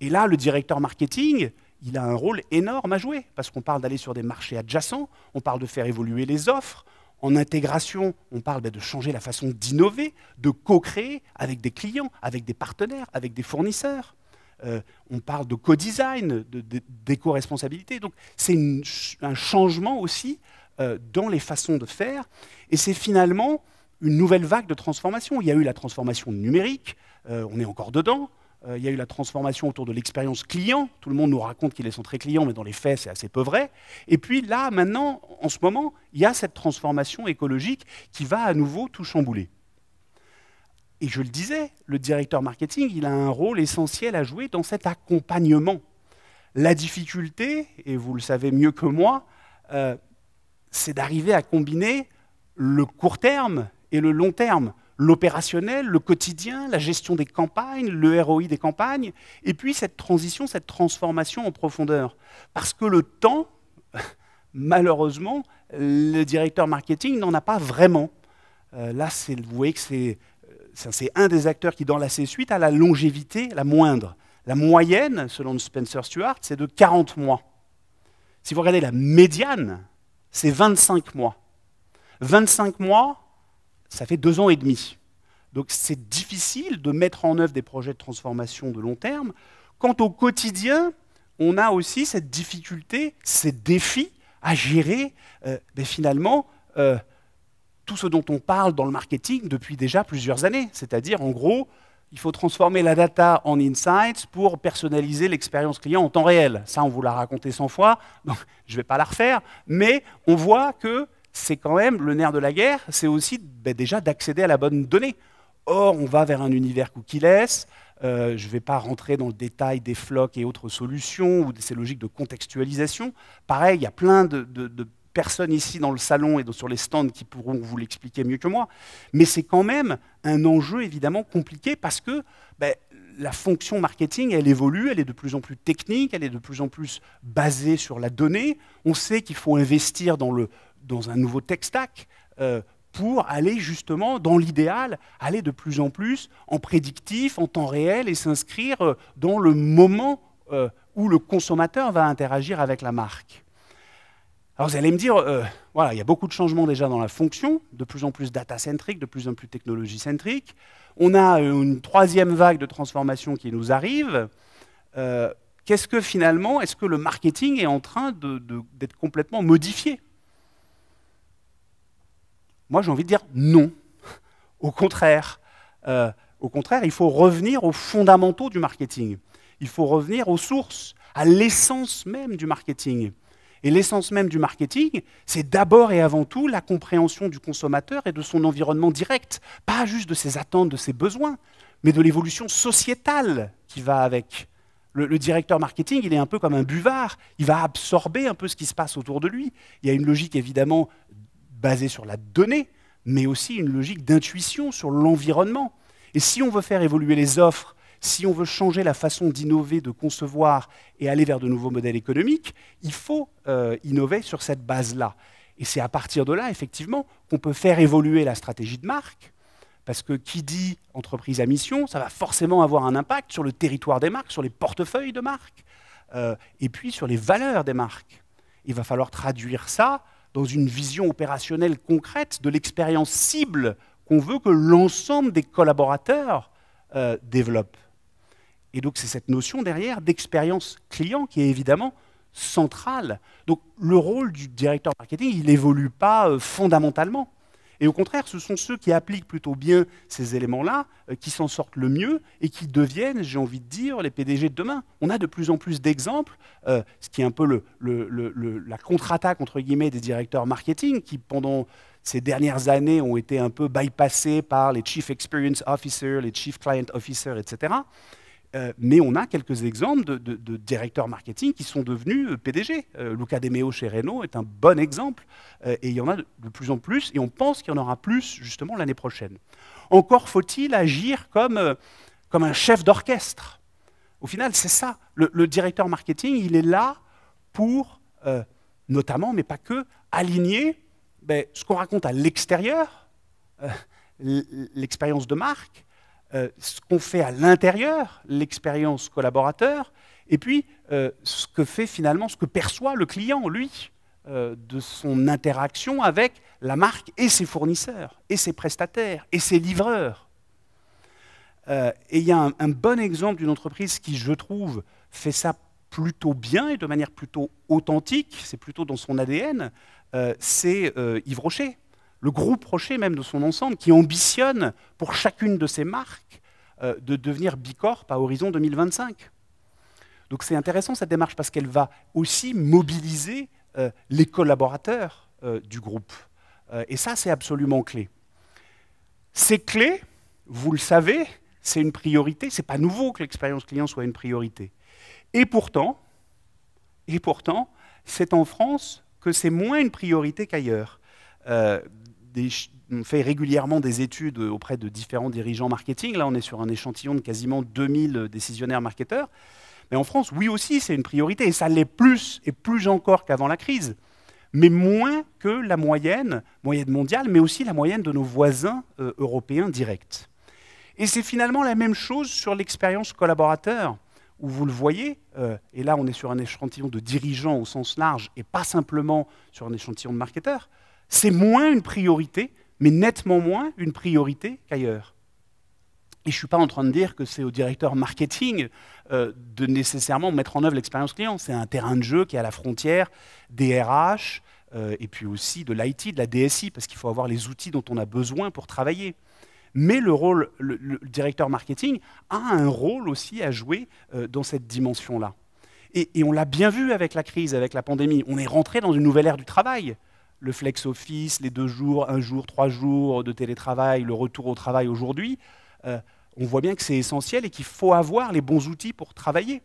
Et là, le directeur marketing, il a un rôle énorme à jouer, parce qu'on parle d'aller sur des marchés adjacents, on parle de faire évoluer les offres. En intégration, on parle de changer la façon d'innover, de co-créer avec des clients, avec des partenaires, avec des fournisseurs. On parle de co-design, d'éco-responsabilité. Donc c'est un changement aussi dans les façons de faire. Et c'est finalement une nouvelle vague de transformation. Il y a eu la transformation numérique, on est encore dedans. Il y a eu la transformation autour de l'expérience client. Tout le monde nous raconte qu'il est centré client, mais dans les faits, c'est assez peu vrai. Et puis là, maintenant, en ce moment, il y a cette transformation écologique qui va à nouveau tout chambouler. Et je le disais, le directeur marketing, il a un rôle essentiel à jouer dans cet accompagnement. La difficulté, et vous le savez mieux que moi, c'est d'arriver à combiner le court terme et le long terme. L'opérationnel, le quotidien, la gestion des campagnes, le ROI des campagnes, et puis cette transition, cette transformation en profondeur. Parce que le temps, malheureusement, le directeur marketing n'en a pas vraiment. Là, vous voyez que c'est un des acteurs qui, dans la C-suite, a la longévité la moindre. La moyenne, selon Spencer Stuart, c'est de 40 mois. Si vous regardez la médiane, c'est 25 mois. 25 mois, ça fait 2 ans et demi. Donc c'est difficile de mettre en œuvre des projets de transformation de long terme. Quant au quotidien, on a aussi cette difficulté, ces défis à gérer finalement tout ce dont on parle dans le marketing depuis déjà plusieurs années. C'est-à-dire, en gros, il faut transformer la data en insights pour personnaliser l'expérience client en temps réel. Ça, on vous l'a raconté 100 fois, donc je ne vais pas la refaire, mais on voit que c'est quand même le nerf de la guerre, c'est aussi déjà d'accéder à la bonne donnée. Or, on va vers un univers cookie-less. Je ne vais pas rentrer dans le détail des flocs et autres solutions ou de ces logiques de contextualisation. Pareil, il y a plein de personnes ici dans le salon et sur les stands qui pourront vous l'expliquer mieux que moi. Mais c'est quand même un enjeu évidemment compliqué parce que la fonction marketing, elle évolue, elle est de plus en plus technique, elle est de plus en plus basée sur la donnée. On sait qu'il faut investir dans un nouveau tech stack pour aller justement, dans l'idéal, aller de plus en plus en prédictif, en temps réel et s'inscrire dans le moment où le consommateur va interagir avec la marque. Alors vous allez me dire, voilà, il y a beaucoup de changements déjà dans la fonction, de plus en plus data-centrique, de plus en plus technologie-centrique. On a une troisième vague de transformation qui nous arrive. Qu'est-ce que finalement, est-ce que le marketing est en train d'être complètement modifié ? Moi, j'ai envie de dire non. Au contraire, il faut revenir aux fondamentaux du marketing. Il faut revenir aux sources, à l'essence même du marketing. Et l'essence même du marketing, c'est d'abord et avant tout la compréhension du consommateur et de son environnement direct. Pas juste de ses attentes, de ses besoins, mais de l'évolution sociétale qui va avec. Le directeur marketing, il est un peu comme un buvard. Il va absorber un peu ce qui se passe autour de lui. Il y a une logique évidemment basée sur la donnée, mais aussi une logique d'intuition sur l'environnement. Et si on veut faire évoluer les offres, si on veut changer la façon d'innover, de concevoir et aller vers de nouveaux modèles économiques, il faut innover sur cette base-là. Et c'est à partir de là, effectivement, qu'on peut faire évoluer la stratégie de marque, parce que qui dit entreprise à mission, ça va forcément avoir un impact sur le territoire des marques, sur les portefeuilles de marques. et puis sur les valeurs des marques. Il va falloir traduire ça dans une vision opérationnelle concrète de l'expérience cible qu'on veut que l'ensemble des collaborateurs développent. Et donc c'est cette notion derrière d'expérience client qui est évidemment centrale. Donc le rôle du directeur marketing, il n'évolue pas fondamentalement. Et au contraire, ce sont ceux qui appliquent plutôt bien ces éléments-là, qui s'en sortent le mieux et qui deviennent, j'ai envie de dire, les PDG de demain. On a de plus en plus d'exemples, ce qui est un peu la contre-attaque, entre guillemets, des directeurs marketing, qui pendant ces dernières années ont été un peu bypassés par les Chief Experience Officers, les Chief Client Officers, etc. Mais on a quelques exemples de directeurs marketing qui sont devenus PDG. Luca De Meo chez Renault est un bon exemple, et il y en a de plus en plus, et on pense qu'il y en aura plus justement l'année prochaine. Encore faut-il agir comme un chef d'orchestre. Au final, c'est ça. Le directeur marketing, il est là pour, notamment, mais pas que, aligner ce qu'on raconte à l'extérieur, l'expérience de marque, ce qu'on fait à l'intérieur, l'expérience collaborateur, et puis ce que fait finalement, ce que perçoit le client, lui, de son interaction avec la marque et ses fournisseurs, et ses prestataires, et ses livreurs. Et il y a un bon exemple d'une entreprise qui, je trouve, fait ça plutôt bien et de manière plutôt authentique, c'est plutôt dans son ADN, c'est Yves Rocher. Le groupe Rocher, même de son ensemble, qui ambitionne pour chacune de ses marques de devenir Bicorp à horizon 2025. Donc c'est intéressant cette démarche parce qu'elle va aussi mobiliser les collaborateurs du groupe. Et ça, c'est absolument clé. C'est clé, vous le savez, c'est une priorité. Ce n'est pas nouveau que l'expérience client soit une priorité. Et pourtant, c'est en France que c'est moins une priorité qu'ailleurs. On fait régulièrement des études auprès de différents dirigeants marketing. Là, on est sur un échantillon de quasiment 2000 décisionnaires marketeurs. Mais en France, oui aussi, c'est une priorité. Et ça l'est plus, et plus encore qu'avant la crise. Mais moins que la moyenne mondiale, mais aussi la moyenne de nos voisins européens directs. Et c'est finalement la même chose sur l'expérience collaborateur, où vous le voyez, et là on est sur un échantillon de dirigeants au sens large, et pas simplement sur un échantillon de marketeurs. C'est moins une priorité, mais nettement moins une priorité qu'ailleurs. Et je ne suis pas en train de dire que c'est au directeur marketing de nécessairement mettre en œuvre l'expérience client. C'est un terrain de jeu qui est à la frontière des RH et puis aussi de l'IT, de la DSI, parce qu'il faut avoir les outils dont on a besoin pour travailler. Mais le directeur marketing a un rôle aussi à jouer dans cette dimension-là. Et on l'a bien vu avec la crise, avec la pandémie. On est rentré dans une nouvelle ère du travail. Le flex office, les 2 jours, 1 jour, 3 jours de télétravail, le retour au travail aujourd'hui, on voit bien que c'est essentiel et qu'il faut avoir les bons outils pour travailler,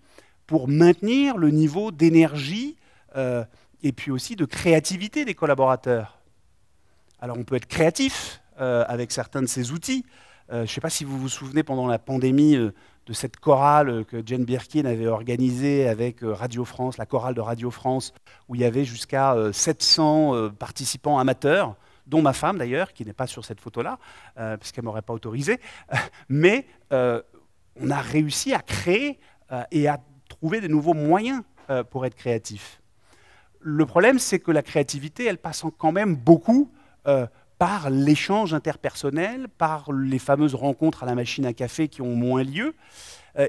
pour maintenir le niveau d'énergie et puis aussi de créativité des collaborateurs. Alors on peut être créatif avec certains de ces outils. Je ne sais pas si vous vous souvenez pendant la pandémie de cette chorale que Jane Birkin avait organisée avec Radio France, la chorale de Radio France, où il y avait jusqu'à 700 participants amateurs, dont ma femme d'ailleurs, qui n'est pas sur cette photo-là, puisqu'elle ne m'aurait pas autorisé. Mais on a réussi à créer et à trouver de nouveaux moyens pour être créatif. Le problème, c'est que la créativité, elle passe quand même beaucoup par l'échange interpersonnel, par les fameuses rencontres à la machine à café qui ont moins lieu,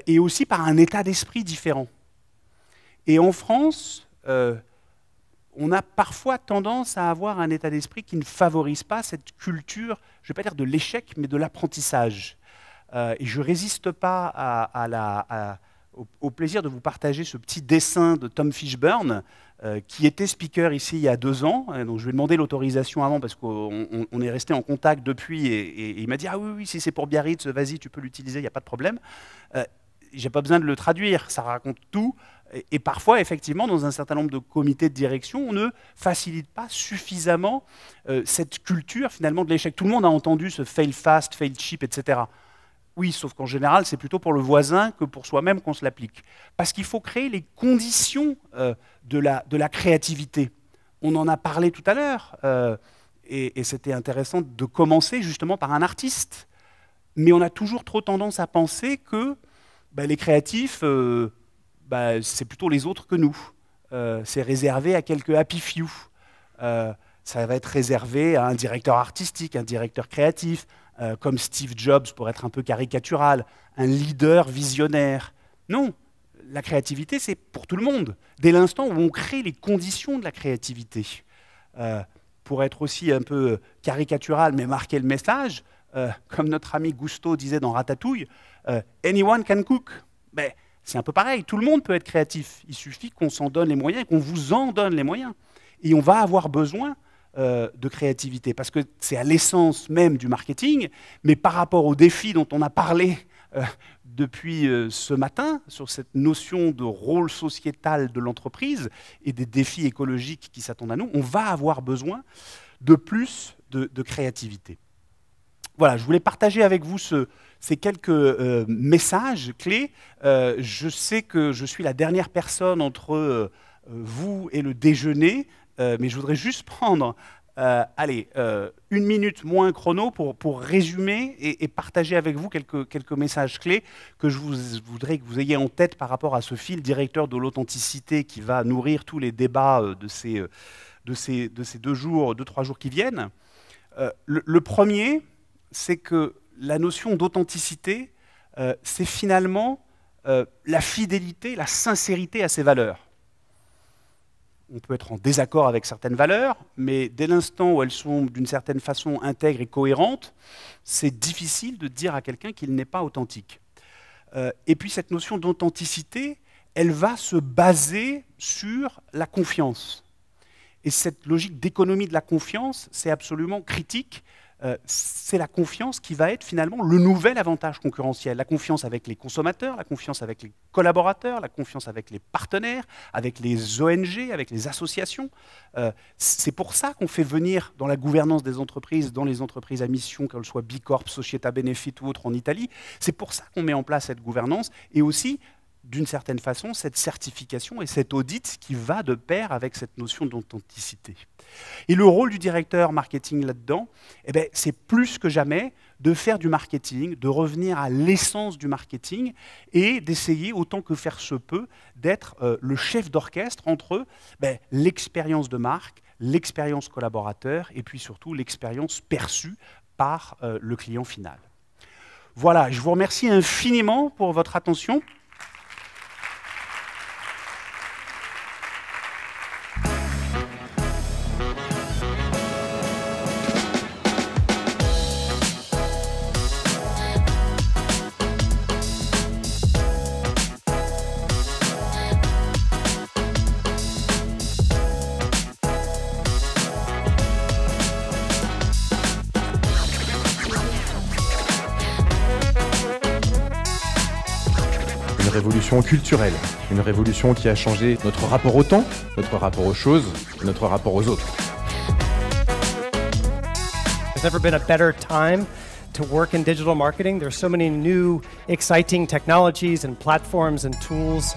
et aussi par un état d'esprit différent. Et en France, on a parfois tendance à avoir un état d'esprit qui ne favorise pas cette culture, je ne vais pas dire de l'échec, mais de l'apprentissage. Et je ne résiste pas au plaisir de vous partager ce petit dessin de Tom Fishburne, qui était speaker ici il y a 2 ans. Donc je lui ai demandé l'autorisation avant parce qu'on est resté en contact depuis et il m'a dit « Ah oui, si c'est pour Biarritz, vas-y, tu peux l'utiliser, il n'y a pas de problème. » J'ai pas besoin de le traduire, ça raconte tout. Et parfois, effectivement, dans un certain nombre de comités de direction, on ne facilite pas suffisamment cette culture finalement de l'échec. Tout le monde a entendu ce « fail fast, fail cheap », etc. Oui, sauf qu'en général, c'est plutôt pour le voisin que pour soi-même qu'on se l'applique. Parce qu'il faut créer les conditions de la créativité. On en a parlé tout à l'heure, et c'était intéressant de commencer justement par un artiste. Mais on a toujours trop tendance à penser que les créatifs, c'est plutôt les autres que nous. C'est réservé à quelques happy few. Ça va être réservé à un directeur artistique, un directeur créatif, comme Steve Jobs pour être un peu caricatural, un leader visionnaire. Non, la créativité, c'est pour tout le monde, dès l'instant où on crée les conditions de la créativité. Pour être aussi un peu caricatural, mais marquer le message, comme notre ami Gusto disait dans Ratatouille, « Anyone can cook ». C'est un peu pareil, tout le monde peut être créatif. Il suffit qu'on s'en donne les moyens, qu'on vous en donne les moyens. Et on va avoir besoin de créativité, parce que c'est à l'essence même du marketing, mais par rapport aux défis dont on a parlé depuis ce matin, sur cette notion de rôle sociétal de l'entreprise et des défis écologiques qui s'attendent à nous, on va avoir besoin de plus de créativité. Voilà, je voulais partager avec vous ces quelques messages clés. Je sais que je suis la dernière personne entre vous et le déjeuner, mais je voudrais juste prendre une minute moins chrono pour résumer et partager avec vous quelques messages clés que je voudrais que vous ayez en tête par rapport à ce fil directeur de l'authenticité qui va nourrir tous les débats de ces 2 jours, 2-3 jours qui viennent. Le premier, c'est que la notion d'authenticité, c'est finalement la fidélité, la sincérité à ses valeurs. On peut être en désaccord avec certaines valeurs, mais dès l'instant où elles sont d'une certaine façon intègres et cohérentes, c'est difficile de dire à quelqu'un qu'il n'est pas authentique. Et puis cette notion d'authenticité, elle va se baser sur la confiance. Et cette logique d'économie de la confiance, c'est absolument critique. C'est la confiance qui va être finalement le nouvel avantage concurrentiel. La confiance avec les consommateurs, la confiance avec les collaborateurs, la confiance avec les partenaires, avec les ONG, avec les associations. C'est pour ça qu'on fait venir dans la gouvernance des entreprises, dans les entreprises à mission, qu'elles soient Bicorp, Società Benefit ou autres en Italie, c'est pour ça qu'on met en place cette gouvernance et aussi, d'une certaine façon, cette certification et cet audit qui va de pair avec cette notion d'authenticité. Et le rôle du directeur marketing là-dedans, c'est plus que jamais de faire du marketing, de revenir à l'essence du marketing et d'essayer, autant que faire se peut, d'être le chef d'orchestre entre l'expérience de marque, l'expérience collaborateur et puis surtout l'expérience perçue par le client final. Voilà, je vous remercie infiniment pour votre attention.
Une révolution culturelle, une révolution qui a changé notre rapport au temps, notre rapport aux choses, et notre rapport aux autres.
There's never been a better time to work in digital marketing. There's so many new, exciting technologies and platforms and tools.